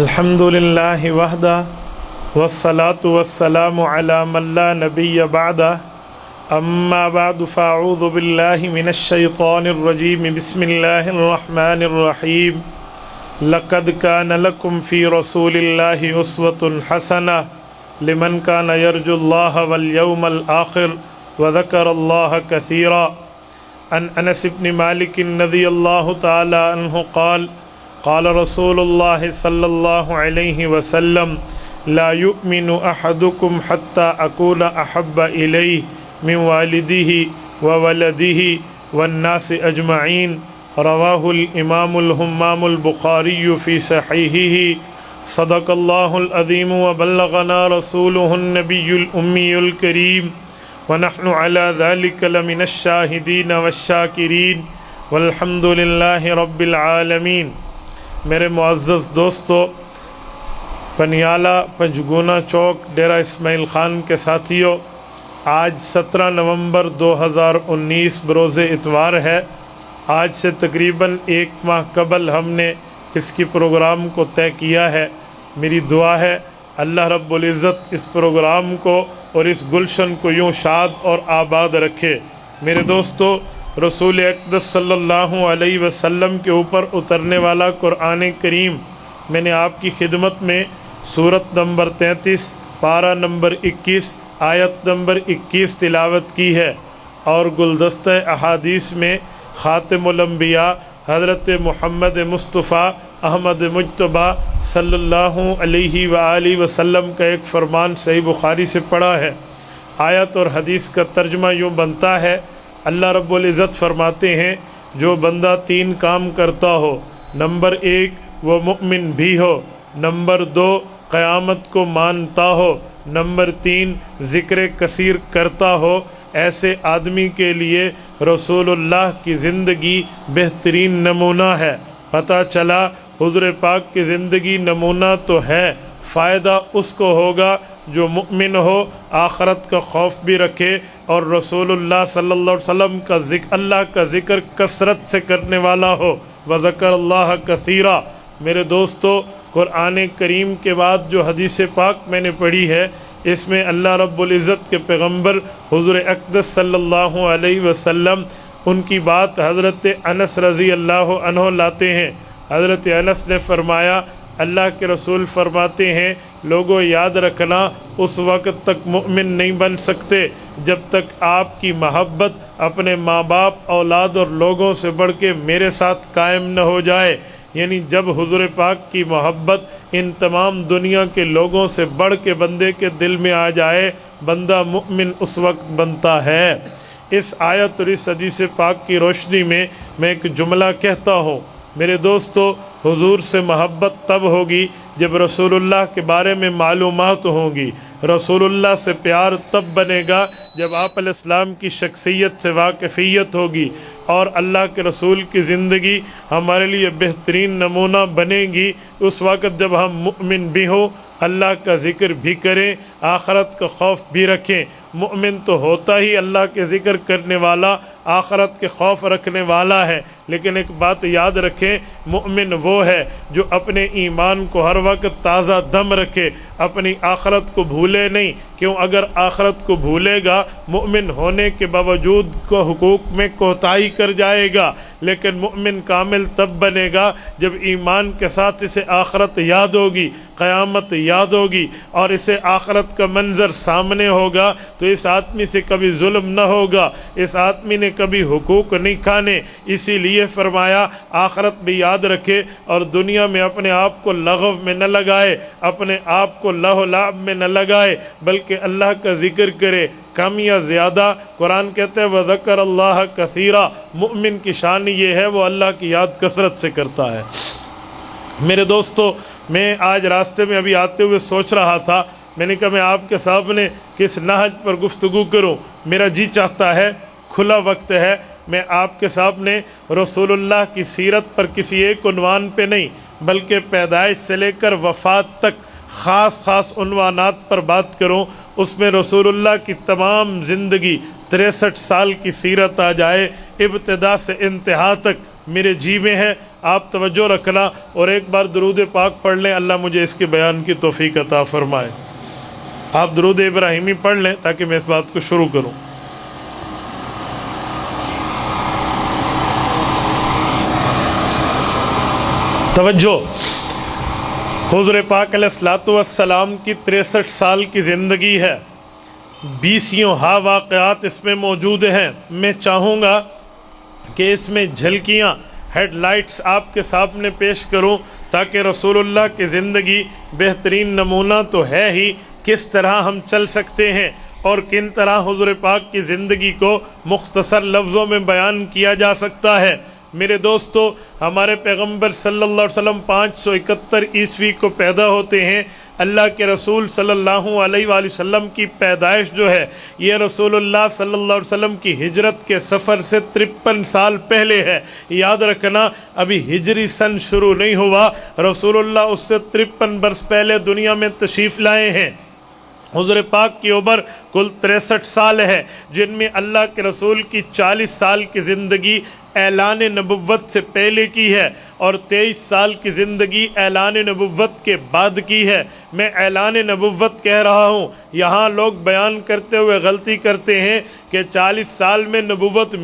الحمدللہ وحدہ والصلاة والسلام علی من لا نبی بعدہ اما بعد فاعوذ باللہ من الشیطان الرجیم بسم اللہ الرحمن الرحیم لقد کان لکم فی رسول اللہ اسوۃ حسنہ لمن کان یرجو اللہ والیوم الآخر وذکر اللہ کثیرا عن انس بن مالک رضی اللہ تعالی عنہ قال قال رسول اللہ صلی اللہ علیہ وسلم لا يؤمن احدكم حتى اكون احب الیہ من والدہ وولدہ والناس اجمعین رواہ الامام الہمام البخاری فی صحیحہ صدق اللہ العظیم وبلغنا رسولہ النبی الامی الکریم ونحن على ذلك لمن الشاہدین والشاکرین والحمد للہ رب العالمین۔ میرے معزز دوستو، پنیالہ پنجگونہ چوک ڈیرہ اسماعیل خان کے ساتھیوں، آج 17 نومبر 2019 بروز اتوار ہے۔ آج سے تقریباً ایک ماہ قبل ہم نے اس کی پروگرام کو طے کیا ہے۔ میری دعا ہے اللہ رب العزت اس پروگرام کو اور اس گلشن کو یوں شاد اور آباد رکھے۔ میرے دوستو، رسول اقدس صلی اللہ علیہ وسلم کے اوپر اترنے والا قرآن کریم میں نے آپ کی خدمت میں سورت نمبر 33 پارہ نمبر 21 آیت نمبر 21 تلاوت کی ہے، اور گلدستہ احادیث میں خاتم الانبیاء حضرت محمد مصطفیٰ احمد مجتبیٰ صلی اللہ علیہ وآلہ وسلم کا ایک فرمان صحیح بخاری سے پڑھا ہے۔ آیت اور حدیث کا ترجمہ یوں بنتا ہے، اللہ رب العزت فرماتے ہیں جو بندہ 3 کام کرتا ہو، نمبر 1 وہ مؤمن بھی ہو، نمبر 2 قیامت کو مانتا ہو، نمبر 3 ذکر کثیر کرتا ہو، ایسے آدمی کے لیے رسول اللہ کی زندگی بہترین نمونہ ہے۔ پتہ چلا حضور پاک کی زندگی نمونہ تو ہے، فائدہ اس کو ہوگا جو مؤمن ہو، آخرت کا خوف بھی رکھے، اور رسول اللہ صلی اللہ علیہ وسلم کا ذکر، اللہ کا ذکر کثرت سے کرنے والا ہو، وذکر اللہ کثیرا۔ میرے دوستو، قرآن کریم کے بعد جو حدیث پاک میں نے پڑھی ہے، اس میں اللہ رب العزت کے پیغمبر حضور اقدس صلی اللہ علیہ وسلم ان کی بات حضرت انس رضی اللہ عنہ لاتے ہیں۔ حضرت انس نے فرمایا، اللہ کے رسول فرماتے ہیں، لوگوں یاد رکھنا اس وقت تک مؤمن نہیں بن سکتے جب تک آپ کی محبت اپنے ماں باپ، اولاد اور لوگوں سے بڑھ کے میرے ساتھ قائم نہ ہو جائے۔ یعنی جب حضور پاک کی محبت ان تمام دنیا کے لوگوں سے بڑھ کے بندے کے دل میں آ جائے، بندہ مؤمن اس وقت بنتا ہے۔ اس آیت اور اس حدیث پاک کی روشنی میں میں ایک جملہ کہتا ہوں، میرے دوستو، حضور سے محبت تب ہوگی جب رسول اللہ کے بارے میں معلومات ہوں گی۔ رسول اللہ سے پیار تب بنے گا جب آپ علیہ السلام کی شخصیت سے واقفیت ہوگی، اور اللہ کے رسول کی زندگی ہمارے لیے بہترین نمونہ بنے گی اس وقت جب ہم مؤمن بھی ہوں، اللہ کا ذکر بھی کریں، آخرت کا خوف بھی رکھیں۔ مؤمن تو ہوتا ہی اللہ کے ذکر کرنے والا، آخرت کے خوف رکھنے والا ہے، لیکن ایک بات یاد رکھیں، مؤمن وہ ہے جو اپنے ایمان کو ہر وقت تازہ دم رکھے، اپنی آخرت کو بھولے نہیں۔ کیوں؟ اگر آخرت کو بھولے گا، مؤمن ہونے کے باوجود کو حقوق میں کوتاہی کر جائے گا، لیکن مؤمن کامل تب بنے گا جب ایمان کے ساتھ اسے آخرت یاد ہوگی، قیامت یاد ہوگی، اور اسے آخرت کا منظر سامنے ہوگا، تو اس آدمی سے کبھی ظلم نہ ہوگا، اس آدمی نے کبھی حقوق نہیں کھانے۔ اسی لیے فرمایا آخرت بھی یاد رکھے، اور دنیا میں اپنے آپ کو لغو میں نہ لگائے، اپنے آپ کو لہو و لعب میں نہ لگائے، بلکہ اللہ کا ذکر کرے، کم یا زیادہ۔ قرآن کہتے ہیں وذکر اللہ کثیرا، مؤمن کی شان یہ ہے وہ اللہ کی یاد کثرت سے کرتا ہے۔ میرے دوستو، میں آج راستے میں ابھی آتے ہوئے سوچ رہا تھا، میں نے کہا میں آپ کے سامنے کس نہج پر گفتگو کروں۔ میرا جی چاہتا ہے، کھلا وقت ہے، میں آپ کے سامنے رسول اللہ کی سیرت پر کسی ایک عنوان پہ نہیں بلکہ پیدائش سے لے کر وفات تک خاص عنوانات پر بات کروں۔ اس میں رسول اللہ کی تمام زندگی 63 سال کی سیرت آ جائے، ابتدا سے انتہا تک۔ میرے جی میں ہے آپ توجہ رکھنا اور ایک بار درود پاک پڑھ لیں، اللہ مجھے اس کے بیان کی توفیق عطا فرمائے۔ آپ درود ابراہیمی پڑھ لیں تاکہ میں اس بات کو شروع کروں۔ توجہ، حضور پاک علیہ الصلوۃ والسلام کی 63 سال کی زندگی ہے، 20 واقعات اس میں موجود ہیں۔ میں چاہوں گا کہ اس میں جھلکیاں، ہیڈ لائٹس آپ کے سامنے پیش کروں تاکہ رسول اللہ کی زندگی بہترین نمونہ تو ہے ہی، کس طرح ہم چل سکتے ہیں اور کن طرح حضور پاک کی زندگی کو مختصر لفظوں میں بیان کیا جا سکتا ہے۔ میرے دوستو، ہمارے پیغمبر صلی اللہ علیہ وسلم 571 عیسوی کو پیدا ہوتے ہیں۔ اللہ کے رسول صلی اللہ علیہ وآلہ وسلم کی پیدائش جو ہے یہ رسول اللہ صلی اللہ علیہ وسلم کی ہجرت کے سفر سے 53 سال پہلے ہے۔ یاد رکھنا، ابھی ہجری سن شروع نہیں ہوا، رسول اللہ اس سے 53 برس پہلے دنیا میں تشریف لائے ہیں۔ حضور پاک کی عمر کل 63 سال ہے، جن میں اللہ کے رسول کی 40 سال کی زندگی اعلان نبوت سے پہلے کی ہے اور 23 سال کی زندگی اعلان نبوت کے بعد کی ہے۔ میں اعلان نبوت کہہ رہا ہوں، یہاں لوگ بیان کرتے ہوئے غلطی کرتے ہیں کہ 40 سال میں نبوت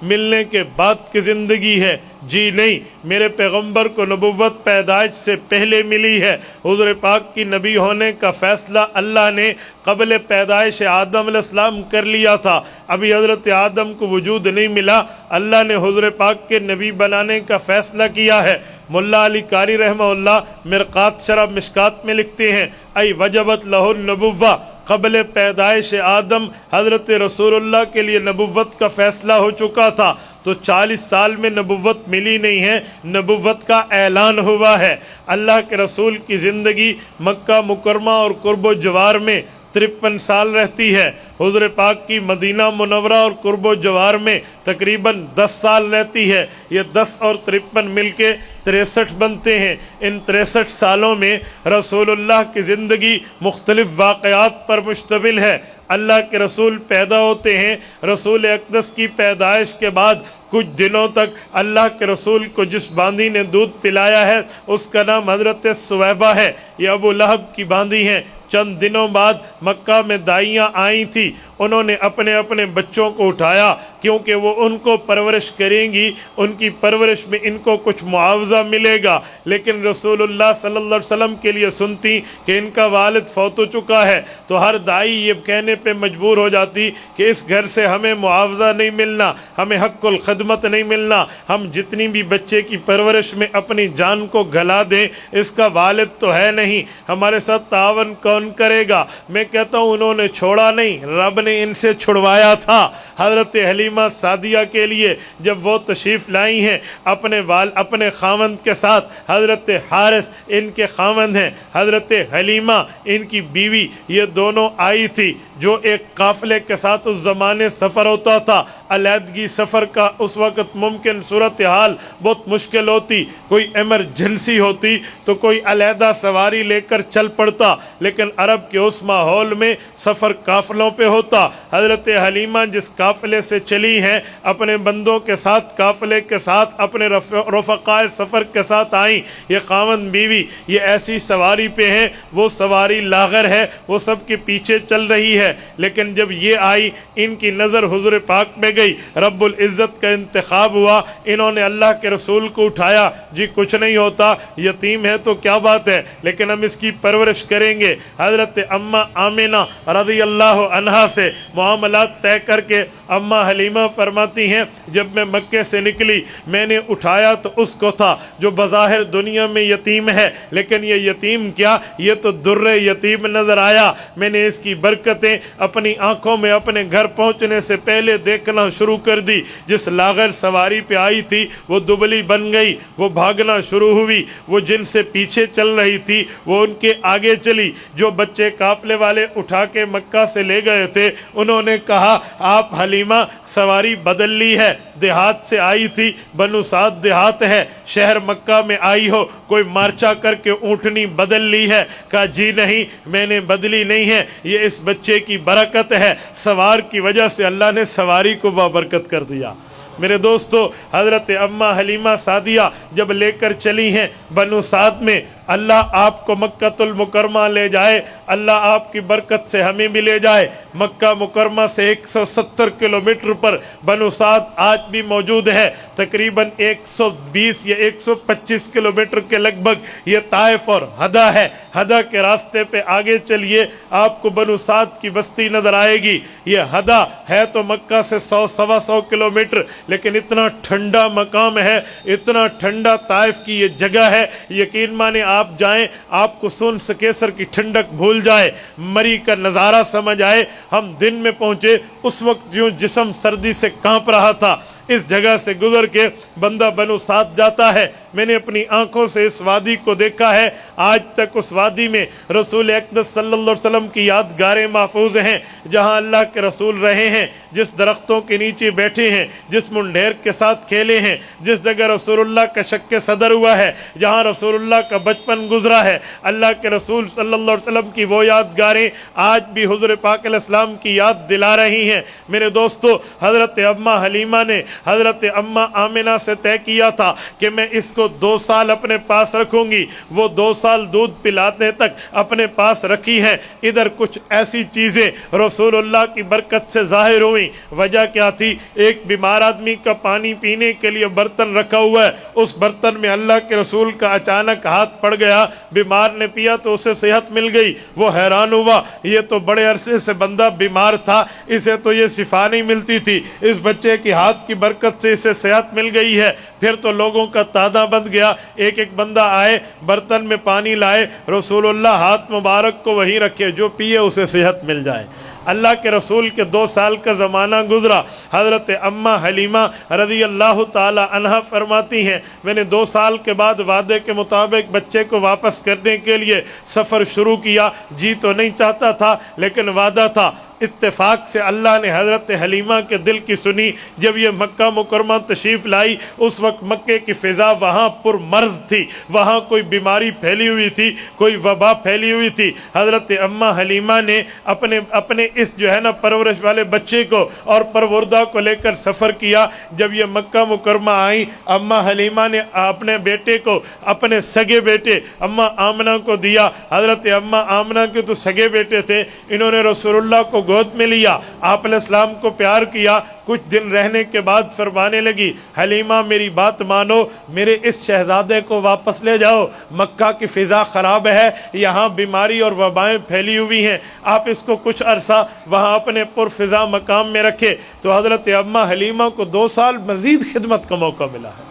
ملنے کے بعد کی زندگی ہے۔ جی نہیں، میرے پیغمبر کو نبوت پیدائش سے پہلے ملی ہے۔ حضور پاک کی نبی ہونے کا فیصلہ اللہ نے قبل پیدائش آدم علیہ السلام کر لیا تھا، ابھی حضرت آدم کو وجود نہیں ملا، اللہ نے حضور پاک کے نبی بنانے کا فیصلہ کیا ہے۔ ملا علی قاری رحمہ اللہ مرقات شرح مشکات میں لکھتے ہیں، ای وجبت لہ النبوہ، قبل پیدائش آدم حضرت رسول اللہ کے لیے نبوت کا فیصلہ ہو چکا تھا، تو 40 سال میں نبوت ملی نہیں ہے، نبوت کا اعلان ہوا ہے۔ اللہ کے رسول کی زندگی مکہ مکرمہ اور قرب و جوار میں 53 سال رہتی ہے، حضور پاک کی مدینہ منورہ اور قرب و جوار میں تقریباً 10 سال رہتی ہے۔ یہ 10 اور 53 مل کے 63 بنتے ہیں۔ ان 63 سالوں میں رسول اللہ کی زندگی مختلف واقعات پر مشتمل ہے۔ اللہ کے رسول پیدا ہوتے ہیں، رسول اقدس کی پیدائش کے بعد کچھ دنوں تک اللہ کے رسول کو جس باندی نے دودھ پلایا ہے اس کا نام حضرت سویبہ ہے، یہ ابو لہب کی باندی ہیں۔ چند دنوں بعد مکہ میں دائیاں آئی تھی، انہوں نے اپنے اپنے بچوں کو اٹھایا کیونکہ وہ ان کو پرورش کریں گی، ان کی پرورش میں ان کو کچھ معاوضہ ملے گا، لیکن رسول اللہ صلی اللہ علیہ وسلم کے لیے سنتی کہ ان کا والد فوت ہو چکا ہے تو ہر دائی یہ کہنے پہ مجبور ہو جاتی کہ اس گھر سے ہمیں معاوضہ نہیں ملنا، ہمیں حق الخدمت نہیں ملنا، ہم جتنی بھی بچے کی پرورش میں اپنی جان کو گلا دیں، اس کا والد تو ہے نہیں، ہمارے ساتھ تعاون کون کرے گا؟ میں کہتا ہوں انہوں نے چھوڑا نہیں، رب نے ان سے چھڑوایا تھا۔ حضرت حلیمہ سعدیہ کے لیے جب وہ تشریف لائی ہیں اپنے خاوند کے ساتھ، حضرت حارث ان کے خاوند ہیں، حضرت حلیمہ ان کی بیوی، یہ دونوں آئی تھی جو ایک قافلے کے ساتھ اس زمانے سفر ہوتا تھا۔ علیحدگی سفر کا اس وقت ممکن صورتحال بہت مشکل ہوتی، کوئی ایمرجنسی ہوتی تو کوئی علیحدہ سواری لے کر چل پڑتا، لیکن عرب کے اس ماحول میں سفر قافلوں پہ ہوتا۔ حضرت حلیمہ جس قافلے سے چلی ہیں اپنے بندوں کے ساتھ، قافلے کے ساتھ، اپنے رفقائے سفر کے ساتھ آئیں۔ یہ خاوند بیوی یہ ایسی سواری پہ ہیں، وہ سواری لاغر ہے، وہ سب کے پیچھے چل رہی ہے، لیکن جب یہ آئی ان کی نظر حضور پاک میں گئی، رب العزت کا انتخاب ہوا، انہوں نے اللہ کے رسول کو اٹھایا، جی کچھ نہیں ہوتا، یتیم ہے تو کیا بات ہے، لیکن ہم اس کی پرورش کریں گے۔ حضرت اماں آمنہ رضی اللہ عنہا سے معاملات طے کر کے اماں حلیمہ فرماتی ہیں جب میں مکے سے نکلی میں نے اٹھایا تو اس کو تھا جو بظاہر دنیا میں یتیم ہے، لیکن یہ یتیم کیا، یہ تو در یتیم نظر آیا۔ میں نے اس کی برکتیں اپنی آنکھوں میں اپنے گھر پہنچنے سے پہلے دیکھنا شروع کر دی۔ جس لاغر سواری پہ آئی تھی وہ دبلی بن گئی، وہ بھاگنا شروع ہوئی، وہ جن سے پیچھے چل رہی تھی وہ ان کے آگے چلی۔ جو بچے قافلے والے اٹھا کے مکہ سے لے گئے تھے انہوں نے کہا آپ حلیمہ سواری بدل لی ہے، دیہات سے آئی تھی، بنو سعد دیہات ہے، شہر مکہ میں آئی ہو، کوئی مارچا کر کے اونٹنی بدل لی ہے؟ کہا جی نہیں میں نے بدلی نہیں ہے، یہ اس بچے کی برکت ہے، سوار کی وجہ سے اللہ نے سواری کو بابرکت کر دیا۔ میرے دوستو حضرت اما حلیمہ سعدیہ جب لے کر چلی ہیں بنو سعد میں، اللہ آپ کو مکہ المکرمہ لے جائے، اللہ آپ کی برکت سے ہمیں بھی لے جائے۔ مکہ مکرمہ سے 170 کلومیٹر پر بنو سعد آج بھی موجود ہے، تقریباً 120 یا 125 کلومیٹر کے لگ بھگ یہ طائف اور ہدہ ہے۔ ہدہ کے راستے پہ آگے چلیے آپ کو بنو سعد کی بستی نظر آئے گی۔ یہ ہدہ ہے تو مکہ سے 100-125 کلومیٹر، لیکن اتنا ٹھنڈا مقام ہے، اتنا ٹھنڈا طائف کی یہ جگہ ہے، یقین مانے آپ جائیں آپ کو سون سکیسر کی ٹھنڈک بھول جائے، مری کا نظارہ سمجھ آئے۔ ہم دن میں پہنچے، اس وقت جو جسم سردی سے کانپ رہا تھا۔ اس جگہ سے گزر کے بندہ بنو سعد جاتا ہے، میں نے اپنی آنکھوں سے اس وادی کو دیکھا ہے، آج تک اس وادی میں رسول اقدس صلی اللہ علیہ وسلم کی یادگاریں محفوظ ہیں، جہاں اللہ کے رسول رہے ہیں، جس درختوں کے نیچے بیٹھے ہیں، جس منڈیر کے ساتھ کھیلے ہیں، جس جگہ رسول اللہ کا شک صدر ہوا ہے، جہاں رسول اللہ کا بچپن گزرا ہے، اللہ کے رسول صلی اللہ علیہ وسلم کی وہ یادگاریں آج بھی حضور پاک علیہ السلام کی یاد دلا رہی ہیں۔ میرے دوستو حضرت اما حلیمہ نے حضرت اما آمنہ سے طے کیا تھا کہ میں اس کو 2 سال اپنے پاس رکھوں گی، وہ 2 سال دودھ پلانے تک اپنے پاس رکھی ہیں۔ ادھر کچھ ایسی چیزیں رسول اللہ کی برکت سے ظاہر ہوئیں۔ وجہ کیا تھی؟ ایک بیمار آدمی کا پانی پینے کے لیے برتن رکھا ہوا ہے، اس برتن میں اللہ کے رسول کا اچانک ہاتھ پڑ گیا، بیمار نے پیا تو اسے صحت مل گئی۔ وہ حیران ہوا، یہ تو بڑے عرصے سے بندہ بیمار تھا، اسے تو یہ شفا نہیں ملتی تھی، اس بچے کی ہاتھ کی برکت سے اسے صحت مل گئی ہے۔ پھر تو لوگوں کا تعداد بند گیا، ایک ایک بندہ آئے برتن میں پانی لائے، رسول اللہ ہاتھ مبارک کو وہیں رکھے، جو پیے اسے صحت مل جائے۔ اللہ کے رسول کے 2 سال کا زمانہ گزرا۔ حضرت اما حلیمہ رضی اللہ تعالی عنہا فرماتی ہیں میں نے 2 سال کے بعد وعدے کے مطابق بچے کو واپس کرنے کے لیے سفر شروع کیا۔ جی تو نہیں چاہتا تھا لیکن وعدہ تھا۔ اتفاق سے اللہ نے حضرت حلیمہ کے دل کی سنی۔ جب یہ مکہ مکرمہ تشریف لائی اس وقت مکے کی فضا وہاں پر مرض تھی، وہاں کوئی بیماری پھیلی ہوئی تھی، کوئی وبا پھیلی ہوئی تھی۔ حضرت اما حلیمہ نے اپنے اس جو ہے نا پرورش والے بچے کو اور پروردہ کو لے کر سفر کیا۔ جب یہ مکہ مکرمہ آئی، اما حلیمہ نے اپنے بیٹے کو، اپنے سگے بیٹے اما آمنہ کو دیا۔ حضرت اما آمنہ کے تو سگے بیٹے تھے، انہوں نے رسول اللہ کو گود میں لیا، آپ علیہ السلام کو پیار کیا۔ کچھ دن رہنے کے بعد فرمانے لگی حلیمہ میری بات مانو، میرے اس شہزادے کو واپس لے جاؤ، مکہ کی فضا خراب ہے، یہاں بیماری اور وبائیں پھیلی ہوئی ہیں، آپ اس کو کچھ عرصہ وہاں اپنے پر فضا مقام میں رکھے۔ تو حضرت اما حلیمہ کو 2 سال مزید خدمت کا موقع ملا ہے۔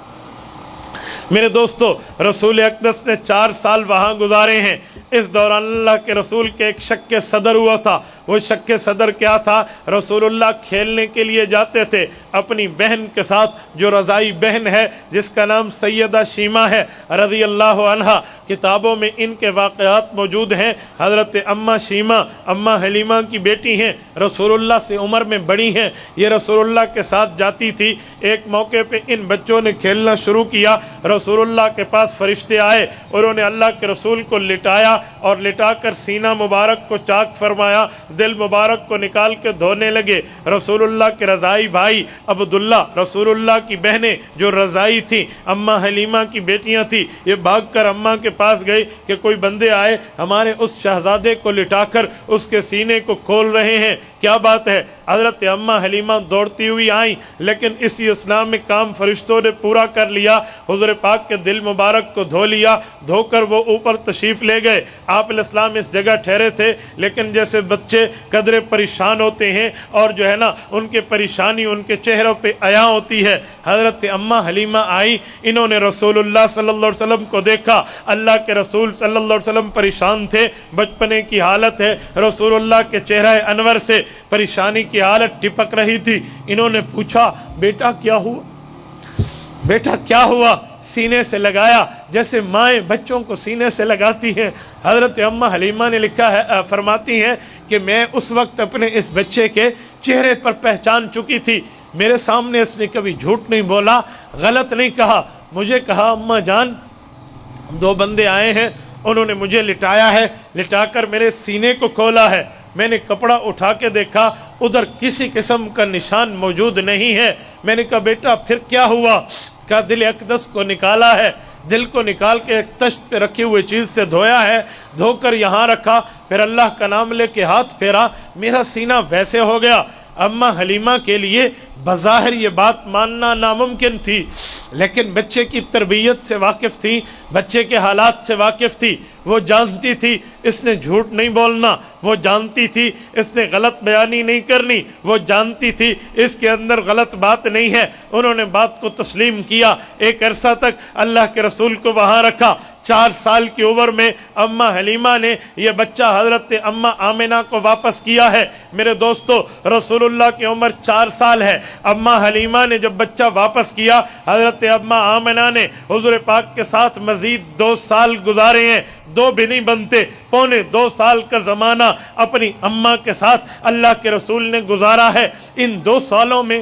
میرے دوستو رسول اقدس نے 4 سال وہاں گزارے ہیں۔ اس دوران اللہ کے رسول کے ایک شک صدر ہوا تھا۔ وہ شک صدر کیا تھا؟ رسول اللہ کھیلنے کے لیے جاتے تھے اپنی بہن کے ساتھ، جو رضائی بہن ہے جس کا نام سیدہ شیمہ ہے رضی اللہ عنہا۔ کتابوں میں ان کے واقعات موجود ہیں۔ حضرت اما شیمہ اما حلیمہ کی بیٹی ہیں، رسول اللہ سے عمر میں بڑی ہیں، یہ رسول اللہ کے ساتھ جاتی تھی۔ ایک موقع پہ ان بچوں نے کھیلنا شروع کیا، رسول اللہ کے پاس فرشتے آئے، انہوں نے اللہ کے رسول کو لٹایا اور لٹا کر سینہ مبارک کو چاک فرمایا، دل مبارک کو نکال کے دھونے لگے۔ رسول اللہ کے رضائی بھائی عبداللہ، رسول اللہ کی بہنیں جو رضائی تھیں، اما حلیمہ کی بیٹیاں تھیں، یہ بھاگ کر اما کے پاس گئی کہ کوئی بندے آئے ہمارے اس شہزادے کو لٹا کر اس کے سینے کو کھول رہے ہیں، کیا بات ہے؟ حضرت اما حلیمہ دوڑتی ہوئی آئیں، لیکن اسی اسلام میں کام فرشتوں نے پورا کر لیا۔ حضور پاک کے دل مبارک کو دھو لیا، دھو کر وہ اوپر تشریف لے گئے۔ آپ علیہ السلام اس جگہ ٹھہرے تھے، لیکن جیسے بچے قدرے پریشان ہوتے ہیں اور جو ہے نا ان کے پریشانی ان کے چہروں پہ عیاں ہوتی ہے، حضرت اما حلیمہ آئی، انہوں نے رسول اللہ صلی اللہ علیہ وسلم کو دیکھا۔ اللہ کے رسول صلی اللہ علیہ وسلم پریشان تھے، بچپنے کی حالت ہے، رسول اللہ کے چہرہ انور سے پریشانی کی حالت ٹپک رہی تھی۔ انہوں نے پوچھا بیٹا کیا ہوا؟ بیٹا کیا ہوا؟ سینے سے لگایا جیسے مائیں بچوں کو سینے سے لگاتی ہیں۔ حضرت اما حلیمہ نے لکھا ہے، فرماتی ہیں کہ میں اس وقت اپنے اس بچے کے چہرے پر پہچان چکی تھی، میرے سامنے اس نے کبھی جھوٹ نہیں بولا، غلط نہیں کہا۔ مجھے کہا اما جان 2 بندے آئے ہیں، انہوں نے مجھے لٹایا ہے، لٹا کر میرے سینے کو کھولا ہے، میں نے کپڑا اٹھا کے دیکھا ادھر کسی قسم کا نشان موجود نہیں ہے، میں نے کہا بیٹا پھر کیا ہوا؟ کہا دل اقدس کو نکالا ہے، دل کو نکال کے ایک تشت پہ رکھی ہوئی چیز سے دھویا ہے، دھو کر یہاں رکھا، پھر اللہ کا نام لے کے ہاتھ پھیرا، میرا سینہ ویسے ہو گیا۔ اماں حلیمہ کے لیے بظاہر یہ بات ماننا ناممکن تھی، لیکن بچے کی تربیت سے واقف تھی، بچے کے حالات سے واقف تھی، وہ جانتی تھی اس نے جھوٹ نہیں بولنا، وہ جانتی تھی اس نے غلط بیانی نہیں کرنی، وہ جانتی تھی اس کے اندر غلط بات نہیں ہے۔ انہوں نے بات کو تسلیم کیا، ایک عرصہ تک اللہ کے رسول کو وہاں رکھا۔ 4 سال کی عمر میں اماں حلیمہ نے یہ بچہ حضرت اماں آمنہ کو واپس کیا ہے۔ میرے دوستو، رسول اللہ کی عمر 4 سال ہے، اماں حلیمہ نے جب بچہ واپس کیا، حضرت اماں آمنہ نے حضور پاک کے ساتھ مزید 2 سال گزارے ہیں، 2 بھی نہیں بنتے، 2.25 سال کا زمانہ اپنی اماں کے ساتھ اللہ کے رسول نے گزارا ہے۔ ان 2 سالوں میں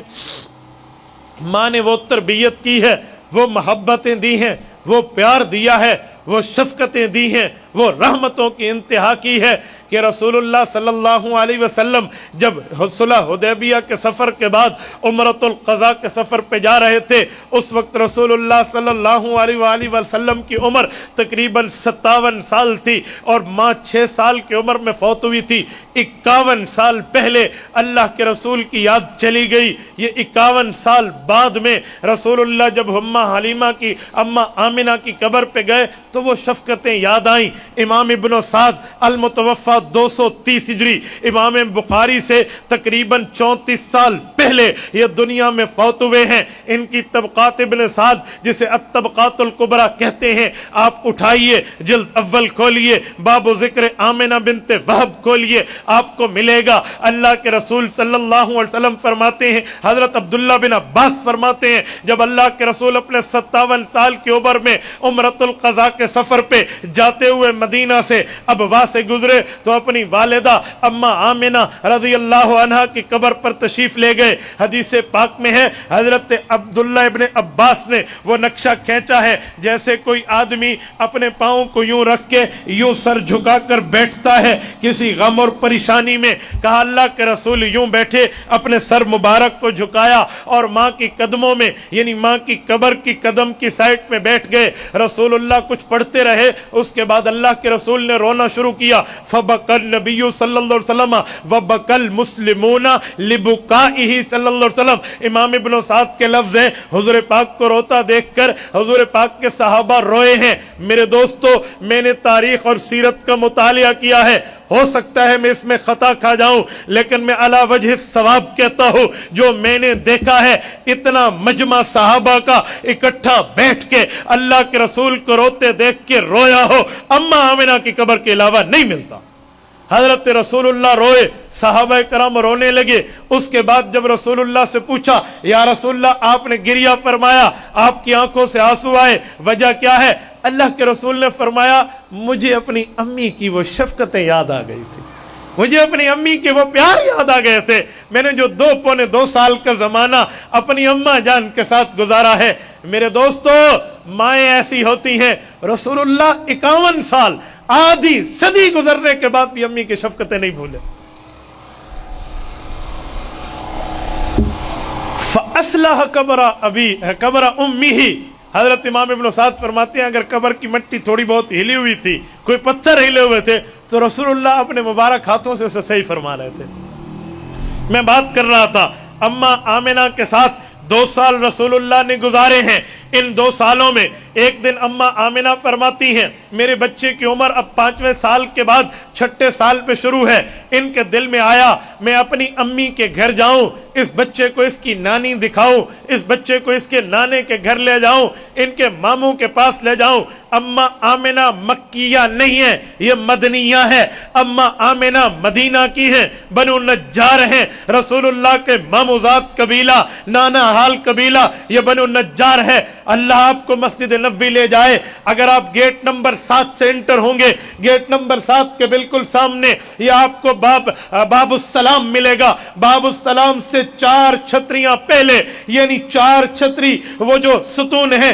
ماں نے وہ تربیت کی ہے، وہ محبتیں دی ہیں، وہ پیار دیا ہے، وہ شفقتیں دی ہیں، وہ رحمتوں کی انتہا کی ہے کہ رسول اللہ صلی اللہ علیہ وسلم جب صلح حدیبیہ کے سفر کے بعد عمرۃ القضاء کے سفر پہ جا رہے تھے، اس وقت رسول اللہ صلی اللہ علیہ وآلہ وسلم کی عمر تقریباً 57 سال تھی اور ماں 6 سال کی عمر میں فوت ہوئی تھی۔ 51 سال پہلے اللہ کے رسول کی یاد چلی گئی۔ یہ 51 سال بعد میں رسول اللہ جب اماں حلیمہ کی اماں آمنہ کی قبر پہ گئے تو وہ شفقتیں یاد آئیں۔ امام ابن سعد المتوفہ 230 ہجری، امام بخاری سے تقریباً 34 سال پہلے یہ دنیا میں فوت ہوئے ہیں۔ ان کی طبقات ابن سعد جسے الطبقات الکبریٰ کہتے ہیں، آپ اٹھائیے، جلد اول کھولیے، باب ذکر آمنہ بنت وہب کھولیے، آپ کو ملے گا۔ اللہ کے رسول صلی اللہ علیہ وسلم فرماتے ہیں، حضرت عبداللہ بن عباس فرماتے ہیں، جب اللہ کے رسول اپنے 57 سال کی عمر میں عمرۃ القضاء کے سفر پہ جاتے ہوئے مدینہ سے ابوا سے گزرے تو اپنی والدہ اماں آمنہ رضی اللہ عنہا کی قبر پر تشریف لے گئے۔ حدیث پاک میں ہے حضرت عبداللہ ابن عباس نے وہ نقشہ کھینچا ہے جیسے کوئی آدمی اپنے پاؤں کو یوں رکھ کے یوں سر جھکا کر بیٹھتا ہے کسی غم اور پریشانی میں۔ کہا اللہ کے رسول یوں بیٹھے، اپنے سر مبارک کو جھکایا اور ماں کی قدموں میں یعنی ماں کی قبر کی قدم کی سائٹ میں بیٹھ گئے۔ رسول اللہ کچھ پڑھتے رہے، اس کے بعد اللہ کے رسول نے رونا شروع کیا۔ فبکى النبی صلی اللہ علیہ وسلم وبکى المسلمون لبکائہ صلی اللہ علیہ وسلم۔ امام ابن سعد کے لفظ ہیں، حضور پاک کو روتا دیکھ کر حضور پاک کے صحابہ روئے ہیں۔ میرے دوستو، میں نے تاریخ اور سیرت کا مطالعہ کیا ہے، ہو سکتا ہے میں اس میں خطا کھا جاؤں، لیکن میں علی وجہ الثواب کہتا ہوں جو میں نے دیکھا ہے، اتنا مجمع صحابہ کا اکٹھا بیٹھ کے اللہ کے رسول کو روتے دیکھ کے رویا ہو اماں آمنہ کی قبر کے علاوہ نہیں ملتا۔ حضرت رسول اللہ روئے، صحابہ کرام رونے لگے۔ اس کے بعد جب رسول اللہ سے پوچھا، یا رسول اللہ آپ نے گریہ فرمایا، آپ کی آنکھوں سے آنسو آئے، وجہ کیا ہے؟ اللہ کے رسول نے فرمایا مجھے اپنی امی کی وہ شفقتیں یاد آ گئی تھی، مجھے اپنی امی کے وہ پیار یاد آ گئے تھے۔ میں نے جو 2.25 سال کا زمانہ اپنی اماں جان کے ساتھ گزارا ہے۔ میرے دوستو، مائیں ایسی ہوتی ہیں، رسول اللہ 51 سال آدھی صدی گزرنے کے بعد بھی امی کی شفقتیں نہیں بھولے۔ فَأَصْلَحَ قَبْرَ أُمِّهِ۔ حضرت امام ابن سعد فرماتے ہیں اگر قبر کی مٹی تھوڑی بہت ہلی ہوئی تھی، کوئی پتھر ہلے ہوئے تھے، تو رسول اللہ اپنے مبارک ہاتھوں سے اسے صحیح فرما رہے تھے۔ میں بات کر رہا تھا اماں آمنہ کے ساتھ 2 سال رسول اللہ نے گزارے ہیں۔ ان 2 سالوں میں ایک دن اماں آمنہ فرماتی ہیں میرے بچے کی عمر اب 5ویں سال کے بعد 6ٹھے سال پہ شروع ہے، ان کے دل میں آیا میں اپنی امی کے گھر جاؤں، اس بچے کو اس کی نانی دکھاؤں، اس بچے کو اس کے نانے کے گھر لے جاؤں، ان کے ماموں کے پاس لے جاؤں۔ اماں آمنہ مکیہ نہیں ہے، یہ مدنیہ ہے۔ اماں آمنہ مدینہ کی ہیں، بنو نجار ہیں، رسول اللہ کے ماموزاد قبیلہ، نانا حال قبیلہ یہ بنو نجار ہے۔ اللہ آپ کو مسجد نبوی لے جائے، اگر آپ گیٹ نمبر 7 سے انٹر ہوں گے، گیٹ نمبر 7 کے بالکل سامنے یہ آپ کو باب السلام ملے گا۔ باب السلام سے 4 چھتریاں پہلے، یعنی 4 چھتری وہ جو ستون ہیں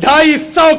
250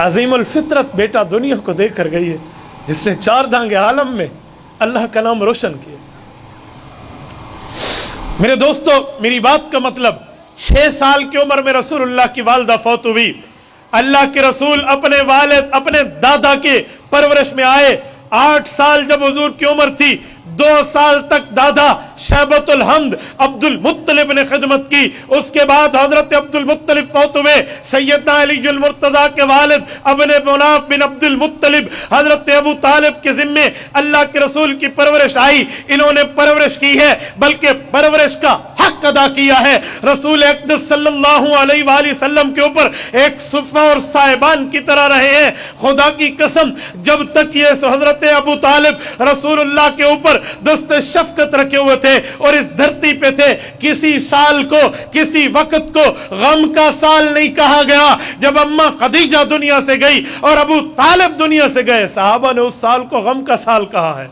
عظیم الفطرت بیٹا دنیا کو دے کر گئی ہے، جس نے 4 دانگ عالم میں اللہ کا نام روشن کیا۔ میرے دوستو، میری بات کا مطلب 6 سال کی عمر میں رسول اللہ کی والدہ فوت ہوئی۔ اللہ کے رسول اپنے والد اپنے دادا کے پرورش میں آئے۔ 8 سال جب حضور کی عمر تھی، 2 سال تک دادا شیبۃ الحمد عبد المطلب نے خدمت کی۔ اس کے بعد حضرت عبد المطلب فوت ہوئے۔ سیدنا علی المرتضیٰ کے والد ابن مناف بن عبد المطلب حضرت ابو طالب کے ذمے اللہ کے رسول کی پرورش آئی۔ انہوں نے پرورش کی ہے، بلکہ پرورش کا حق ادا کیا ہے۔ رسول اقدس صلی اللہ علیہ وآلہ وسلم کے اوپر ایک صفہ اور صاحبان کی طرح رہے ہیں۔ خدا کی قسم، جب تک یہ حضرت ابو طالب رسول اللہ کے اوپر دست شفقت رکھے ہوئے تھے اور اس دھرتی پہ تھے، کسی سال کو کسی وقت کو غم کا سال نہیں کہا گیا۔ جب اماں خدیجہ دنیا سے گئی اور ابو طالب دنیا سے گئے، صحابہ نے اس سال کو غم کا سال کہا ہے۔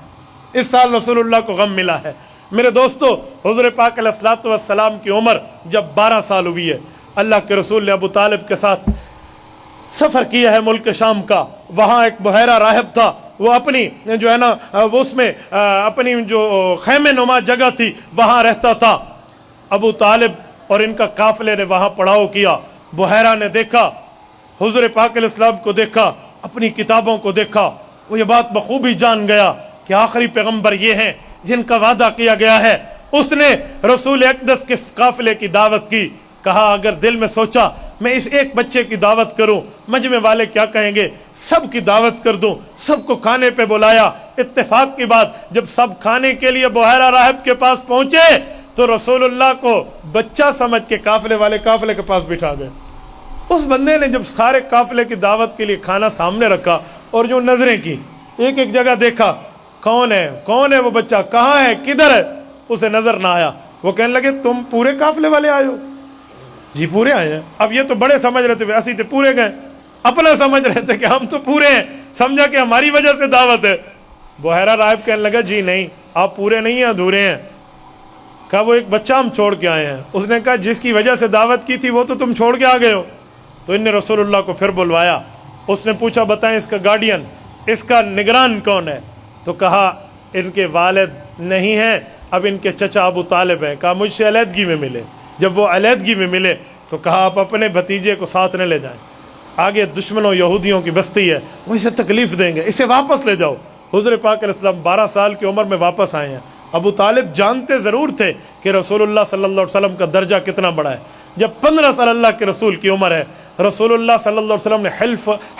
اس سال رسول اللہ کو غم ملا ہے۔ میرے دوستو، حضور پاک علیہ الصلوۃ والسلام کی عمر جب 12 سال ہوئی ہے، اللہ کے رسول نے ابو طالب کے ساتھ سفر کیا ہے ملک شام کا۔ وہاں ایک بحیرہ راہب تھا، وہ اپنی جو ہے نا وہ اس میں اپنی جو خیمے نما جگہ تھی وہاں رہتا تھا۔ ابو طالب اور ان کا قافلے نے وہاں پڑاؤ کیا۔ بحیرہ نے دیکھا، حضور پاک علیہ السلام کو دیکھا، اپنی کتابوں کو دیکھا۔ وہ یہ بات بخوبی جان گیا کہ آخری پیغمبر یہ ہیں جن کا وعدہ کیا گیا ہے۔ اس نے رسول اقدس کے قافلے کی دعوت کی۔ کہا اگر دل میں سوچا میں اس ایک بچے کی دعوت کروں، مجمع والے کیا کہیں گے، سب کی دعوت کر دوں۔ سب کو کھانے پہ بلایا۔ اتفاق کی بات، جب سب کھانے کے لیے بحیرہ راہب کے پاس پہنچے تو رسول اللہ کو بچہ سمجھ کے قافلے والے قافلے کے پاس بٹھا گئے۔ اس بندے نے جب سارے قافلے کی دعوت کے لیے کھانا سامنے رکھا اور جو نظریں کی، ایک ایک جگہ دیکھا، کون ہے وہ بچہ، کہاں ہے، کدھر ہے، اسے نظر نہ آیا۔ وہ کہنے لگے تم پورے قافلے والے آئے ہو؟ جی پورے آئے ہیں۔ اب یہ تو بڑے سمجھ رہے تھے، اسی تھے پورے گئے، اپنا سمجھ رہے تھے کہ ہم تو پورے ہیں، سمجھا کہ ہماری وجہ سے دعوت ہے۔ بحیرہ راہب کہنے لگا جی نہیں، آپ پورے نہیں ہیں، ادھورے ہیں۔ کہا وہ ایک بچہ ہم چھوڑ کے آئے ہیں۔ اس نے کہا جس کی وجہ سے دعوت کی تھی وہ تو تم چھوڑ کے آ گئے ہو۔ تو ان نے رسول اللہ کو پھر بلوایا۔ اس نے پوچھا بتائیں اس کا گارڈین، اس کا نگران کون ہے؟ تو کہا ان کے والد نہیں ہیں، اب ان کے چچا ابو طالب ہیں۔ کہا مجھ سے علیحدگی میں ملے۔ جب وہ علیحدگی میں ملے تو کہا آپ اپنے بھتیجے کو ساتھ نہ لے جائیں، آگے دشمنوں یہودیوں کی بستی ہے، وہ اسے تکلیف دیں گے، اسے واپس لے جاؤ۔ حضور پاک علیہ السلام 12 سال کی عمر میں واپس آئے ہیں۔ ابو طالب جانتے ضرور تھے کہ رسول اللہ صلی اللہ علیہ وسلم کا درجہ کتنا بڑا ہے۔ جب 15 سال اللہ کے رسول کی عمر ہے، رسول اللہ صلی اللہ علیہ وسلم نے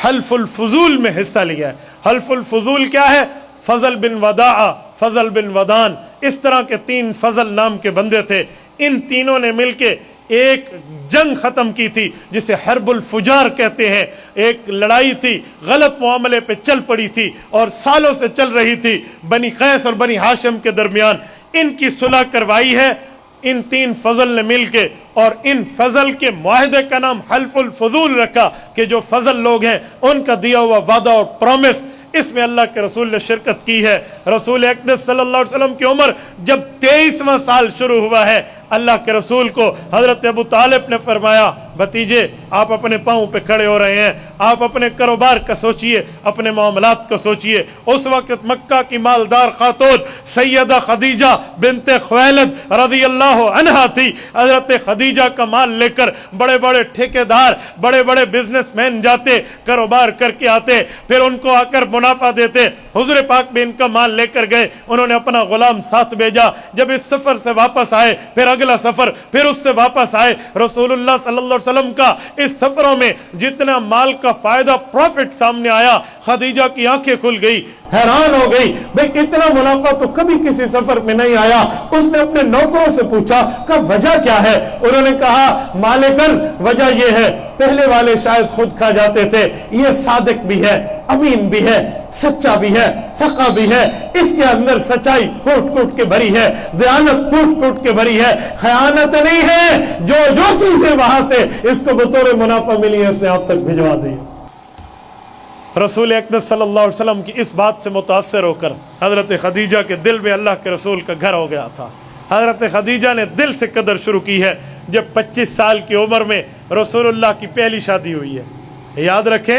حلف الفضول میں حصہ لیا ہے۔ حلف الفضول کیا ہے؟ فضل بن وداع، فضل بن ودان، اس طرح کے 3 فضل نام کے بندے تھے۔ ان تینوں نے مل کے ایک جنگ ختم کی تھی جسے حرب الفجار کہتے ہیں۔ ایک لڑائی تھی، غلط معاملے پہ چل پڑی تھی اور سالوں سے چل رہی تھی بنی قیس اور بنی ہاشم کے درمیان۔ ان کی صلح کروائی ہے ان 3 فضل نے مل کے، اور ان فضل کے معاہدے کا نام حلف الفضول رکھا کہ جو فضل لوگ ہیں ان کا دیا ہوا وعدہ اور پرومس، اس میں اللہ کے رسول نے شرکت کی ہے۔ رسول اقدس صلی اللہ علیہ وسلم کی عمر جب 23واں سال شروع ہوا ہے، اللہ کے رسول کو حضرت ابو طالب نے فرمایا بھتیجے آپ اپنے پاؤں پہ کھڑے ہو رہے ہیں، آپ اپنے کاروبار کا سوچئے، اپنے معاملات کا سوچئے۔ اس وقت مکہ کی مالدار خاتون سیدہ خدیجہ بنت خویلد رضی اللہ عنہا تھی۔ حضرت خدیجہ کا مال لے کر بڑے بڑے ٹھیکیدار، بڑے بڑے بزنس مین جاتے، کاروبار کر کے آتے، پھر ان کو آ کر منافع دیتے۔ حضور پاک بھی ان کا مال لے کر گئے، انہوں نے اپنا غلام ساتھ بھیجا۔ جب اس سفر سے واپس آئے، پھر اگلا سفر، پھر اس سے واپس آئے، رسول اللہ صلی اللہ علیہ وسلم کا اس سفروں میں جتنا مال کا فائدہ پروفٹ سامنے آیا، خدیجہ کی آنکھیں کھل گئی، حیران ہو گئی، بھئی اتنا منافع تو کبھی کسی سفر میں نہیں آیا۔ اس نے اپنے نوکروں سے پوچھا کہ وجہ کیا ہے؟ انہوں نے کہا مالکن وجہ یہ ہے، پہلے والے شاید خود کھا جاتے تھے، یہ صادق بھی ہے، امین بھی ہے، سچا بھی ہے، ثقہ بھی ہے، اس کے اندر سچائی کوٹ کوٹ کے بھری ہے، دیانت کوٹ کوٹ کے بھری ہے، خیانت نہیں ہے۔ جو چیزیں وہاں سے اس کو بطور منافع ملی ہے اس نے آپ تک بھجوا دی۔ رسول اقدس صلی اللہ علیہ وسلم کی اس بات سے متاثر ہو کر حضرت خدیجہ کے دل میں اللہ کے رسول کا گھر ہو گیا تھا۔ حضرت خدیجہ نے دل سے قدر شروع کی ہے جب 25 سال کی عمر میں رسول اللہ کی پہلی شادی ہوئی ہے۔ یاد رکھیں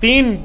3